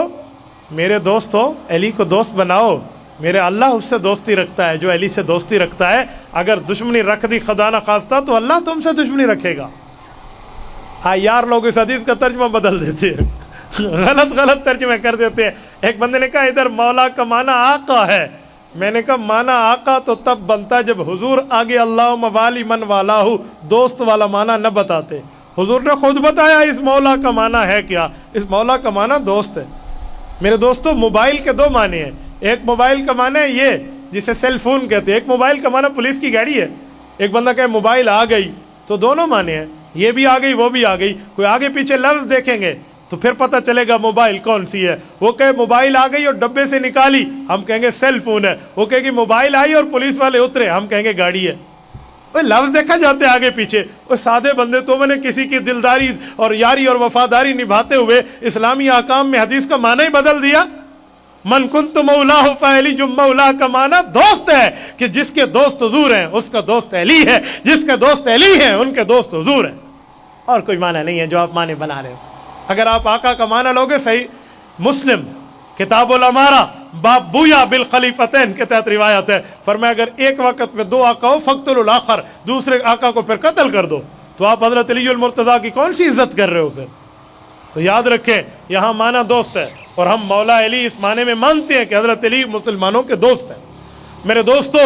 میرے دوستو، علی کو دوست بناؤ، میرے اللہ اس سے دوستی رکھتا ہے جو علی سے دوستی رکھتا ہے۔ اگر دشمنی رکھ دی خدا نہ خواستہ تو اللہ تم سے دشمنی رکھے گا۔ ہاں یار، لوگ اس حدیث کا ترجمہ بدل دیتے ہیں، غلط ترجمہ کر دیتے ہیں۔ ایک بندے نے کہا ادھر مولا کا معنی آقا ہے، میں نے کہا معنی آقا تو تب بنتا جب حضور آگے اللہم والی من والاہ دوست والا معنی نہ بتاتے۔ حضور نے خود بتایا اس مولا کا معنی ہے کیا، اس مولا کا معنی دوست ہے۔ میرے دوستو، موبائل کے 2 معنی ہیں، ایک موبائل کا معنی ہے یہ جسے سیل فون کہتے ہیں، ایک موبائل کا معنی پولیس کی گاڑی ہے۔ ایک بندہ کہے موبائل آ گئی، تو دونوں معنی ہیں، یہ بھی آ گئی وہ بھی آ گئی۔ کوئی آگے پیچھے لفظ دیکھیں گے تو پھر پتہ چلے گا موبائل کون سی ہے۔ وہ کہے موبائل آ گئی اور ڈبے سے نکالی، ہم کہیں گے سیل فون ہے۔ وہ کہے کہ موبائل آئی اور پولیس والے اترے، ہم کہیں گے گاڑی ہے۔ وہ لفظ دیکھا جاتے ہیں آگے پیچھے۔ وہ سادے بندے تو میں نے کسی کی دلداری اور یاری اور وفاداری نبھاتے ہوئے اسلامی احکام میں حدیث کا معنی ہی بدل دیا۔ من کنت مولاہ فعلی مولا کا معنی دوست ہے، کہ جس کے دوست حضور ہیں اس کا دوست علی ہے، جس کے دوست علی ہیں ان کے دوست حضور ہیں، اور کوئی معنی نہیں ہے جو آپ معنی بنا رہے ہو۔ اگر آپ آقا کا معنی لوگے، صحیح مسلم کتاب الامارہ باب بویا بالخلیفتین کے تحت روایت ہے، فرمایا اگر ایک وقت میں 2 آقا ہو فقتلوا الاخر، دوسرے آقا کو پھر قتل کر دو، تو آپ حضرت علی المرتضیٰ کی کون سی عزت کر رہے ہو پھر؟ تو یاد رکھیں یہاں معنی دوست ہے، اور ہم مولا علی اس معنی میں مانتے ہیں کہ حضرت علی مسلمانوں کے دوست ہیں۔ میرے دوستو،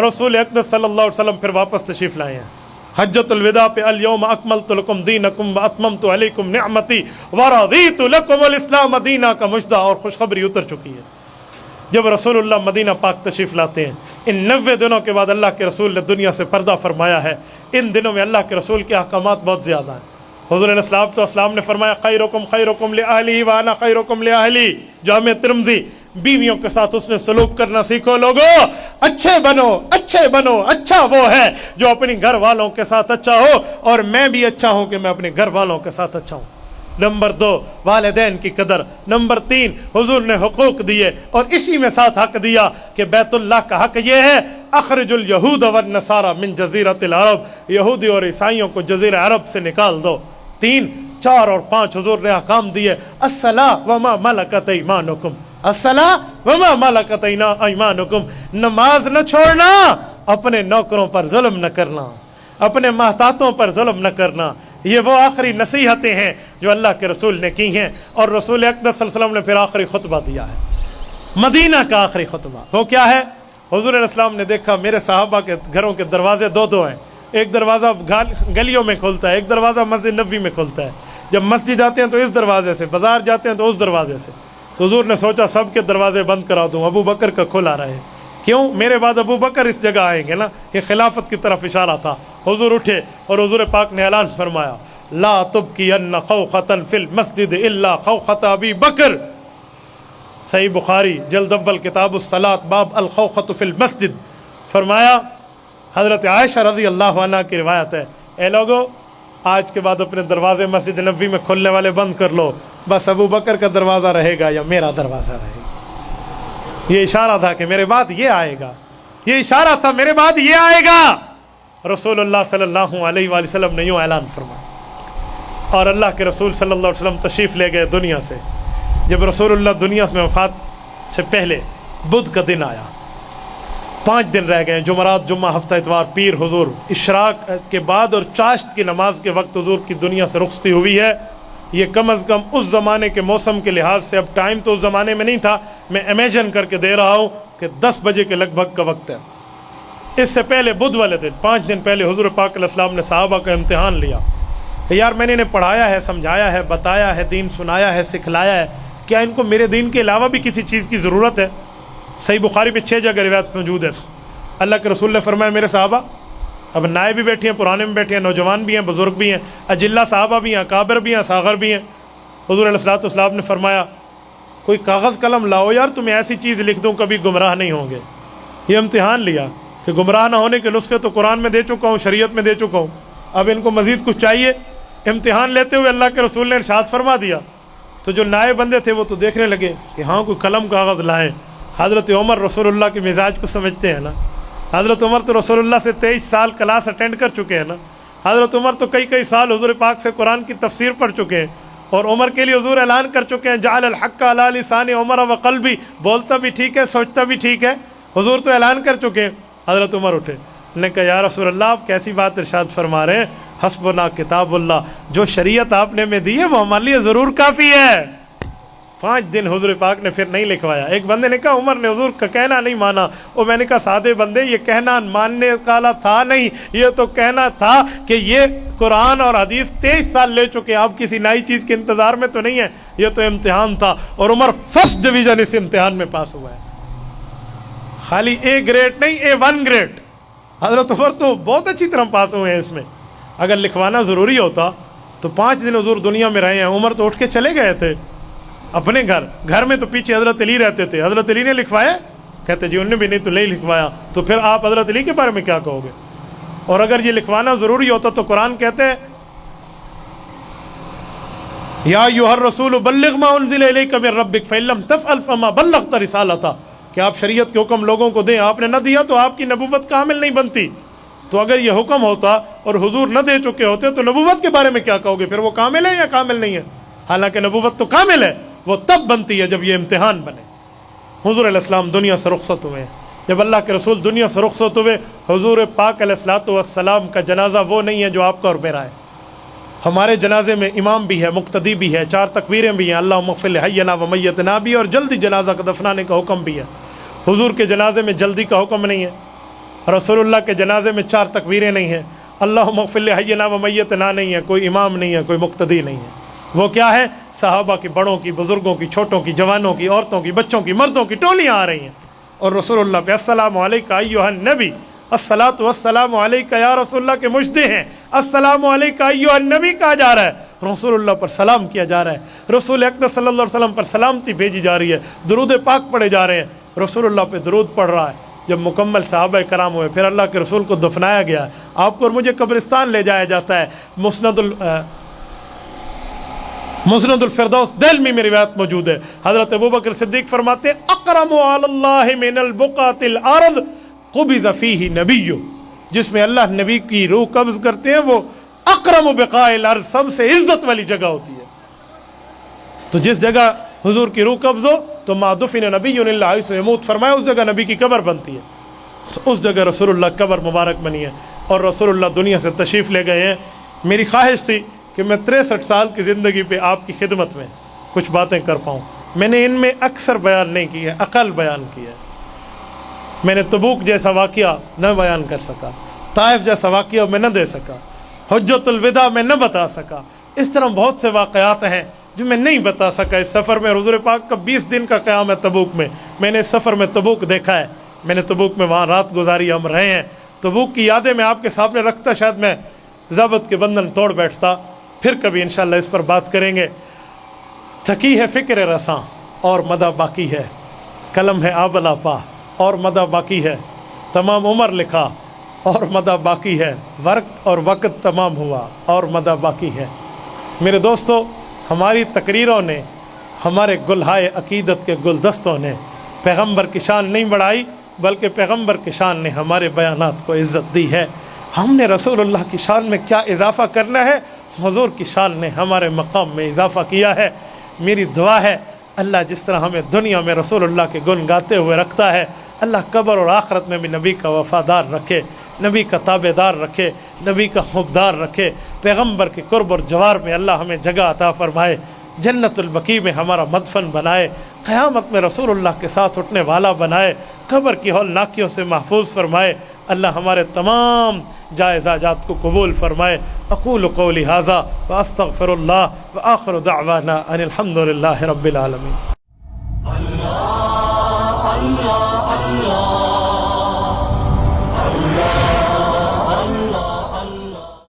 رسول اقدس صلی اللہ علیہ وسلم پھر واپس تشریف لائے ہیں حجۃ الوداع پہ۔ الیوم اکملت لکم دینکم واتممت علیکم نعمتی ورضیت لکم الاسلام دینا کا مجدہ اور خوشخبری اتر چکی ہے۔ جب رسول اللہ مدینہ پاک تشریف لاتے ہیں، ان 90 دنوں کے بعد اللہ کے رسول نے دنیا سے پردہ فرمایا ہے۔ ان دنوں میں اللہ کے رسول کے احکامات بہت زیادہ ہیں۔ حضور علیہ السلام نے فرمایا خیرکم لأہلی وانا خیرکم لأہلی، جامع ترمذی، بیویوں کے ساتھ اس نے سلوک کرنا سیکھو لوگو، اچھے بنو اچھے بنو، اچھا وہ ہے جو اپنی گھر والوں کے ساتھ اچھا ہو، اور میں بھی اچھا ہوں کہ میں اپنے گھر والوں کے ساتھ اچھا ہوں۔ نمبر 2 والدین کی قدر۔ نمبر 3 حضور نے حقوق دیے، اور اسی میں ساتھ حق دیا کہ بیت اللہ کا حق یہ ہے اخرج الیہود والنصارى من جزیرۃ العرب، یہودی اور عیسائیوں کو جزیرہ عرب سے نکال دو۔ 3 4 اور 5 حضور نے احکام دیے، الصلاۃ وما ملکت ایمانکم، الصلاۃ وما ملکت ایمانکم، نماز نہ چھوڑنا، اپنے نوکروں پر ظلم نہ کرنا، اپنے محتاطوں پر ظلم نہ کرنا۔ یہ وہ آخری نصیحتیں ہیں جو اللہ کے رسول نے کی ہیں، اور رسول اقدس صلی اللہ علیہ وسلم نے پھر آخری خطبہ دیا ہے، مدینہ کا آخری خطبہ۔ وہ کیا ہے؟ حضور علیہ السلام نے دیکھا میرے صحابہ کے گھروں کے دروازے 2 ہیں، ایک دروازہ گلیوں میں کھلتا ہے، ایک دروازہ مسجد نبوی میں کھلتا ہے۔ جب مسجد آتے ہیں تو اس دروازے سے، بازار جاتے ہیں تو اس دروازے سے۔ تو حضور نے سوچا سب کے دروازے بند کرا دوں، ابو بکر کا کھلا رہے۔ کیوں؟ میرے بعد ابو بکر اس جگہ آئیں گے نا، یہ خلافت کی طرف اشارہ تھا۔ حضور اٹھے اور حضور پاک نے اعلان فرمایا لا تبکین خوخۃ فی المسجد الا خوخۃ ابی بکر۔ صحیح بخاری جلد اول کتاب الصلاۃ باب الخوخۃ فی المسجد۔ فرمایا حضرت عائشہ رضی اللہ عنہ کی روایت ہے، اے لوگو آج کے بعد اپنے دروازے مسجد نبوی میں کھلنے والے بند کر لو، بس ابو بکر کا دروازہ رہے گا یا میرا دروازہ رہے گا۔ یہ اشارہ تھا کہ میرے بعد یہ آئے گا، یہ اشارہ تھا میرے بعد یہ آئے گا۔ رسول اللہ صلی اللہ علیہ وآلہ وسلم نے یوں اعلان فرمایا، اور اللہ کے رسول صلی اللہ علیہ وسلم تشریف لے گئے دنیا سے۔ جب رسول اللہ دنیا میں وفات سے پہلے بدھ کا دن آیا، 5 دن رہ گئے، جمعرات، جمعہ، ہفتہ اتوار، پیر، حضور اشراق کے بعد اور چاشت کی نماز کے وقت حضور کی دنیا سے رخصتی ہوئی ہے۔ یہ کم از کم اس زمانے کے موسم کے لحاظ سے، اب ٹائم تو اس زمانے میں نہیں تھا، میں امیجن کر کے دے رہا ہوں کہ 10 بجے کے لگ بھگ کا وقت ہے۔ اس سے پہلے بدھ والے دن 5 دن پہلے حضور پاک علیہ السلام نے صحابہ کا امتحان لیا کہ یار میں نے انہیں پڑھایا ہے، سمجھایا ہے، بتایا ہے، دین سنایا ہے، سکھلایا ہے، کیا ان کو میرے دین کے علاوہ بھی کسی چیز کی ضرورت ہے؟ صحیح بخاری پہ 6 جگہ روایت موجود ہے۔ اللہ کے رسول نے فرمایا میرے صحابہ، اب نائے بھی بیٹھے ہیں، پرانے بھی بیٹھے ہیں، نوجوان بھی ہیں، بزرگ بھی ہیں، اجلہ صحابہ بھی ہیں، اکابر بھی ہیں، صاغر بھی ہیں۔ حضور علیہ الصلوۃ والسلام نے فرمایا کوئی کاغذ قلم لاؤ یار، تمہیں ایسی چیز لکھ دوں کبھی گمراہ نہیں ہوں گے۔ یہ امتحان لیا کہ گمراہ نہ ہونے کے نسخے تو قرآن میں دے چکا ہوں، شریعت میں دے چکا ہوں، اب ان کو مزید کچھ چاہیے۔ امتحان لیتے ہوئے اللہ کے رسول نے ارشاد فرما دیا، تو جو نائے بندے تھے وہ تو دیکھنے لگے کہ ہاں کوئی قلم کاغذ لائیں۔ حضرت عمر رسول اللہ کے مزاج کو سمجھتے ہیں نا، حضرت عمر تو رسول اللہ سے 23 سال کلاس اٹینڈ کر چکے ہیں نا، حضرت عمر تو کئی سال حضور پاک سے قرآن کی تفسیر پڑھ چکے ہیں، اور عمر کے لیے حضور اعلان کر چکے ہیں جعل الحق علی لسان عمر وقلبی، بولتا بھی ٹھیک ہے، سوچتا بھی ٹھیک ہے، حضور تو اعلان کر چکے ہیں۔ حضرت عمر اٹھے، نے کہا یا رسول اللہ آپ کیسی بات ارشاد فرما رہے ہیں، حسبنا کتاب اللہ، جو شریعت آپ نے ہمیں دی ہے وہ ہمارے لیے ضرور کافی ہے۔ 5 دن حضور پاک نے پھر نہیں لکھوایا۔ ایک بندے نے کہا عمر نے حضور کا کہنا نہیں مانا، اور میں نے کہا سادے بندے، یہ کہنا ماننے والا تھا نہیں، یہ تو کہنا تھا کہ یہ قرآن اور حدیث 23 سال لے چکے، آپ کسی نئی چیز کے انتظار میں تو نہیں ہے، یہ تو امتحان تھا، اور عمر فرسٹ ڈویژن اس امتحان میں پاس ہوا ہے، خالی A گریڈ نہیں، A1 گریڈ۔ حضرت عمر تو بہت اچھی طرح پاس ہوئے ہیں اس میں۔ اگر لکھوانا ضروری ہوتا تو 5 دن حضور دنیا میں رہے ہیں، عمر تو اٹھ کے چلے گئے تھے اپنے گھر میں، تو پیچھے حضرت علی رہتے تھے، حضرت علی نے لکھوایا؟ کہتے جی انہوں نے بھی نہیں تو نہیں لکھوایا، تو پھر آپ حضرت علی کے بارے میں کیا کہو گے؟ اور اگر یہ لکھوانا ضروری ہوتا تو قرآن کہتے ہیں یا ایھا الرسول بلغ ما انزل الیک من ربک فإن لم تفعل فما بلغت رسالتہ، کہ آپ شریعت کے حکم لوگوں کو دیں، آپ نے نہ دیا تو آپ کی نبوت کامل نہیں بنتی۔ تو اگر یہ حکم ہوتا اور حضور نہ دے چکے ہوتے تو نبوت کے بارے میں کیا کہو گے؟ پھر وہ کامل ہے یا کامل نہیں ہے؟ حالانکہ نبوت تو کامل ہے، وہ تب بنتی ہے جب یہ امتحان بنے۔ حضور علیہ السلام دنیا سے رخصت ہوئے، جب اللہ کے رسول دنیا سے رخصت ہوئے، حضور پاک علیہ الصلوۃ والسلام کا جنازہ وہ نہیں ہے جو آپ کا اور میرا ہے۔ ہمارے جنازے میں امام بھی ہے، مقتدی بھی ہے، 4 تکبیریں بھی ہیں، اللہم اغفر لحینا و میتنا بھی، اور جلدی جنازہ کا دفنانے کا حکم بھی ہے۔ حضور کے جنازے میں جلدی کا حکم نہیں ہے، رسول اللہ کے جنازے میں 4 تکبیریں نہیں ہیں، اللہم اغفر لحینا و میتنا نہیں ہے، کوئی امام نہیں ہے، کوئی مقتدی نہیں ہے۔ وہ کیا ہے؟ صحابہ کی، بڑوں کی، بزرگوں کی، چھوٹوں کی، جوانوں کی، عورتوں کی، بچوں کی، مردوں کی ٹولیاں آ رہی ہیں، اور رسول اللہ پہ السلام علیکہ ایھا النبی، الصلاۃ والسلام علیکہ یا رسول اللہ کے مجدے ہیں، السلام علیکہ ایھا النبی کہا جا رہا ہے، رسول اللہ پر سلام کیا جا رہا ہے، رسول اقدس صلی اللہ علیہ وسلم پر سلامتی بھیجی جا رہی ہے، درود پاک پڑھے جا رہے ہیں، رسول اللہ پہ درود پڑھ رہا ہے۔ جب مکمل صحابہ کرام ہوئے، پھر اللہ کے رسول کو دفنایا گیا، آپ کو اور مجھے قبرستان لے جایا جاتا ہے۔ مسند الفردوس دلمی میں روایت موجود ہے، حضرت ابوبکر صدیق فرماتے ہیں اقرم علی اللہ من البقعۃ الارض قبض فیہ نبی، جس میں اللہ نبی کی روح قبض کرتے ہیں وہ اکرم بقاء الارض، سب سے عزت والی جگہ ہوتی ہے۔ تو جس جگہ حضور کی روح قبض ہو تو ما دفن نبی الا حیث یموت، فرمایا اس جگہ نبی کی قبر بنتی ہے، تو اس جگہ رسول اللہ قبر مبارک بنی ہے، اور رسول اللہ دنیا سے تشریف لے گئے ہیں۔ میری خواہش تھی کہ میں 63 سال کی زندگی پہ آپ کی خدمت میں کچھ باتیں کر پاؤں، میں نے ان میں اکثر بیان نہیں کی ہے، اقل بیان کیا ہے۔ میں نے تبوک جیسا واقعہ نہ بیان کر سکا، طائف جیسا واقعہ میں نہ دے سکا، حجۃ الوداع میں نہ بتا سکا، اس طرح بہت سے واقعات ہیں جو میں نہیں بتا سکا اس سفر میں۔ حضور پاک کا 20 دن کا قیام ہے تبوک میں نے اس سفر میں تبوک دیکھا ہے، میں نے تبوک میں وہاں رات گزاری، ہم رہے ہیں۔ تبوک کی یادیں میں آپ کے سامنے رکھتا شاید میں ضابط کے بندھن توڑ بیٹھتا۔ پھر کبھی انشاءاللہ اس پر بات کریں گے۔ تھکی ہے فکر رساں اور مدہ باقی ہے، قلم ہے آبلا پا اور مدہ باقی ہے، تمام عمر لکھا اور مدہ باقی ہے، وقت اور وقت تمام ہوا اور مدہ باقی ہے۔ میرے دوستو، ہماری تقریروں نے، ہمارے گلہائے عقیدت کے گلدستوں نے پیغمبر کی شان نہیں بڑھائی، بلکہ پیغمبر کی شان نے ہمارے بیانات کو عزت دی ہے۔ ہم نے رسول اللہ کی شان میں کیا اضافہ کرنا ہے، حضور کی شان نے ہمارے مقام میں اضافہ کیا ہے۔ میری دعا ہے اللہ جس طرح ہمیں دنیا میں رسول اللہ کے گن گاتے ہوئے رکھتا ہے، اللہ قبر اور آخرت میں بھی نبی کا وفادار رکھے، نبی کا تابع دار رکھے، نبی کا حبدار رکھے، پیغمبر کے قرب اور جوار میں اللہ ہمیں جگہ عطا فرمائے، جنت البقیع میں ہمارا مدفن بنائے، قیامت میں رسول اللہ کے ساتھ اٹھنے والا بنائے، قبر کی ہولناکیوں سے محفوظ فرمائے، اللہ ہمارے تمام جائز حاجات کو قبول فرمائے۔ اقول قولی ھذا واستغفر اللہ وآخر دعوانا ان الحمد للہ رب العالمین۔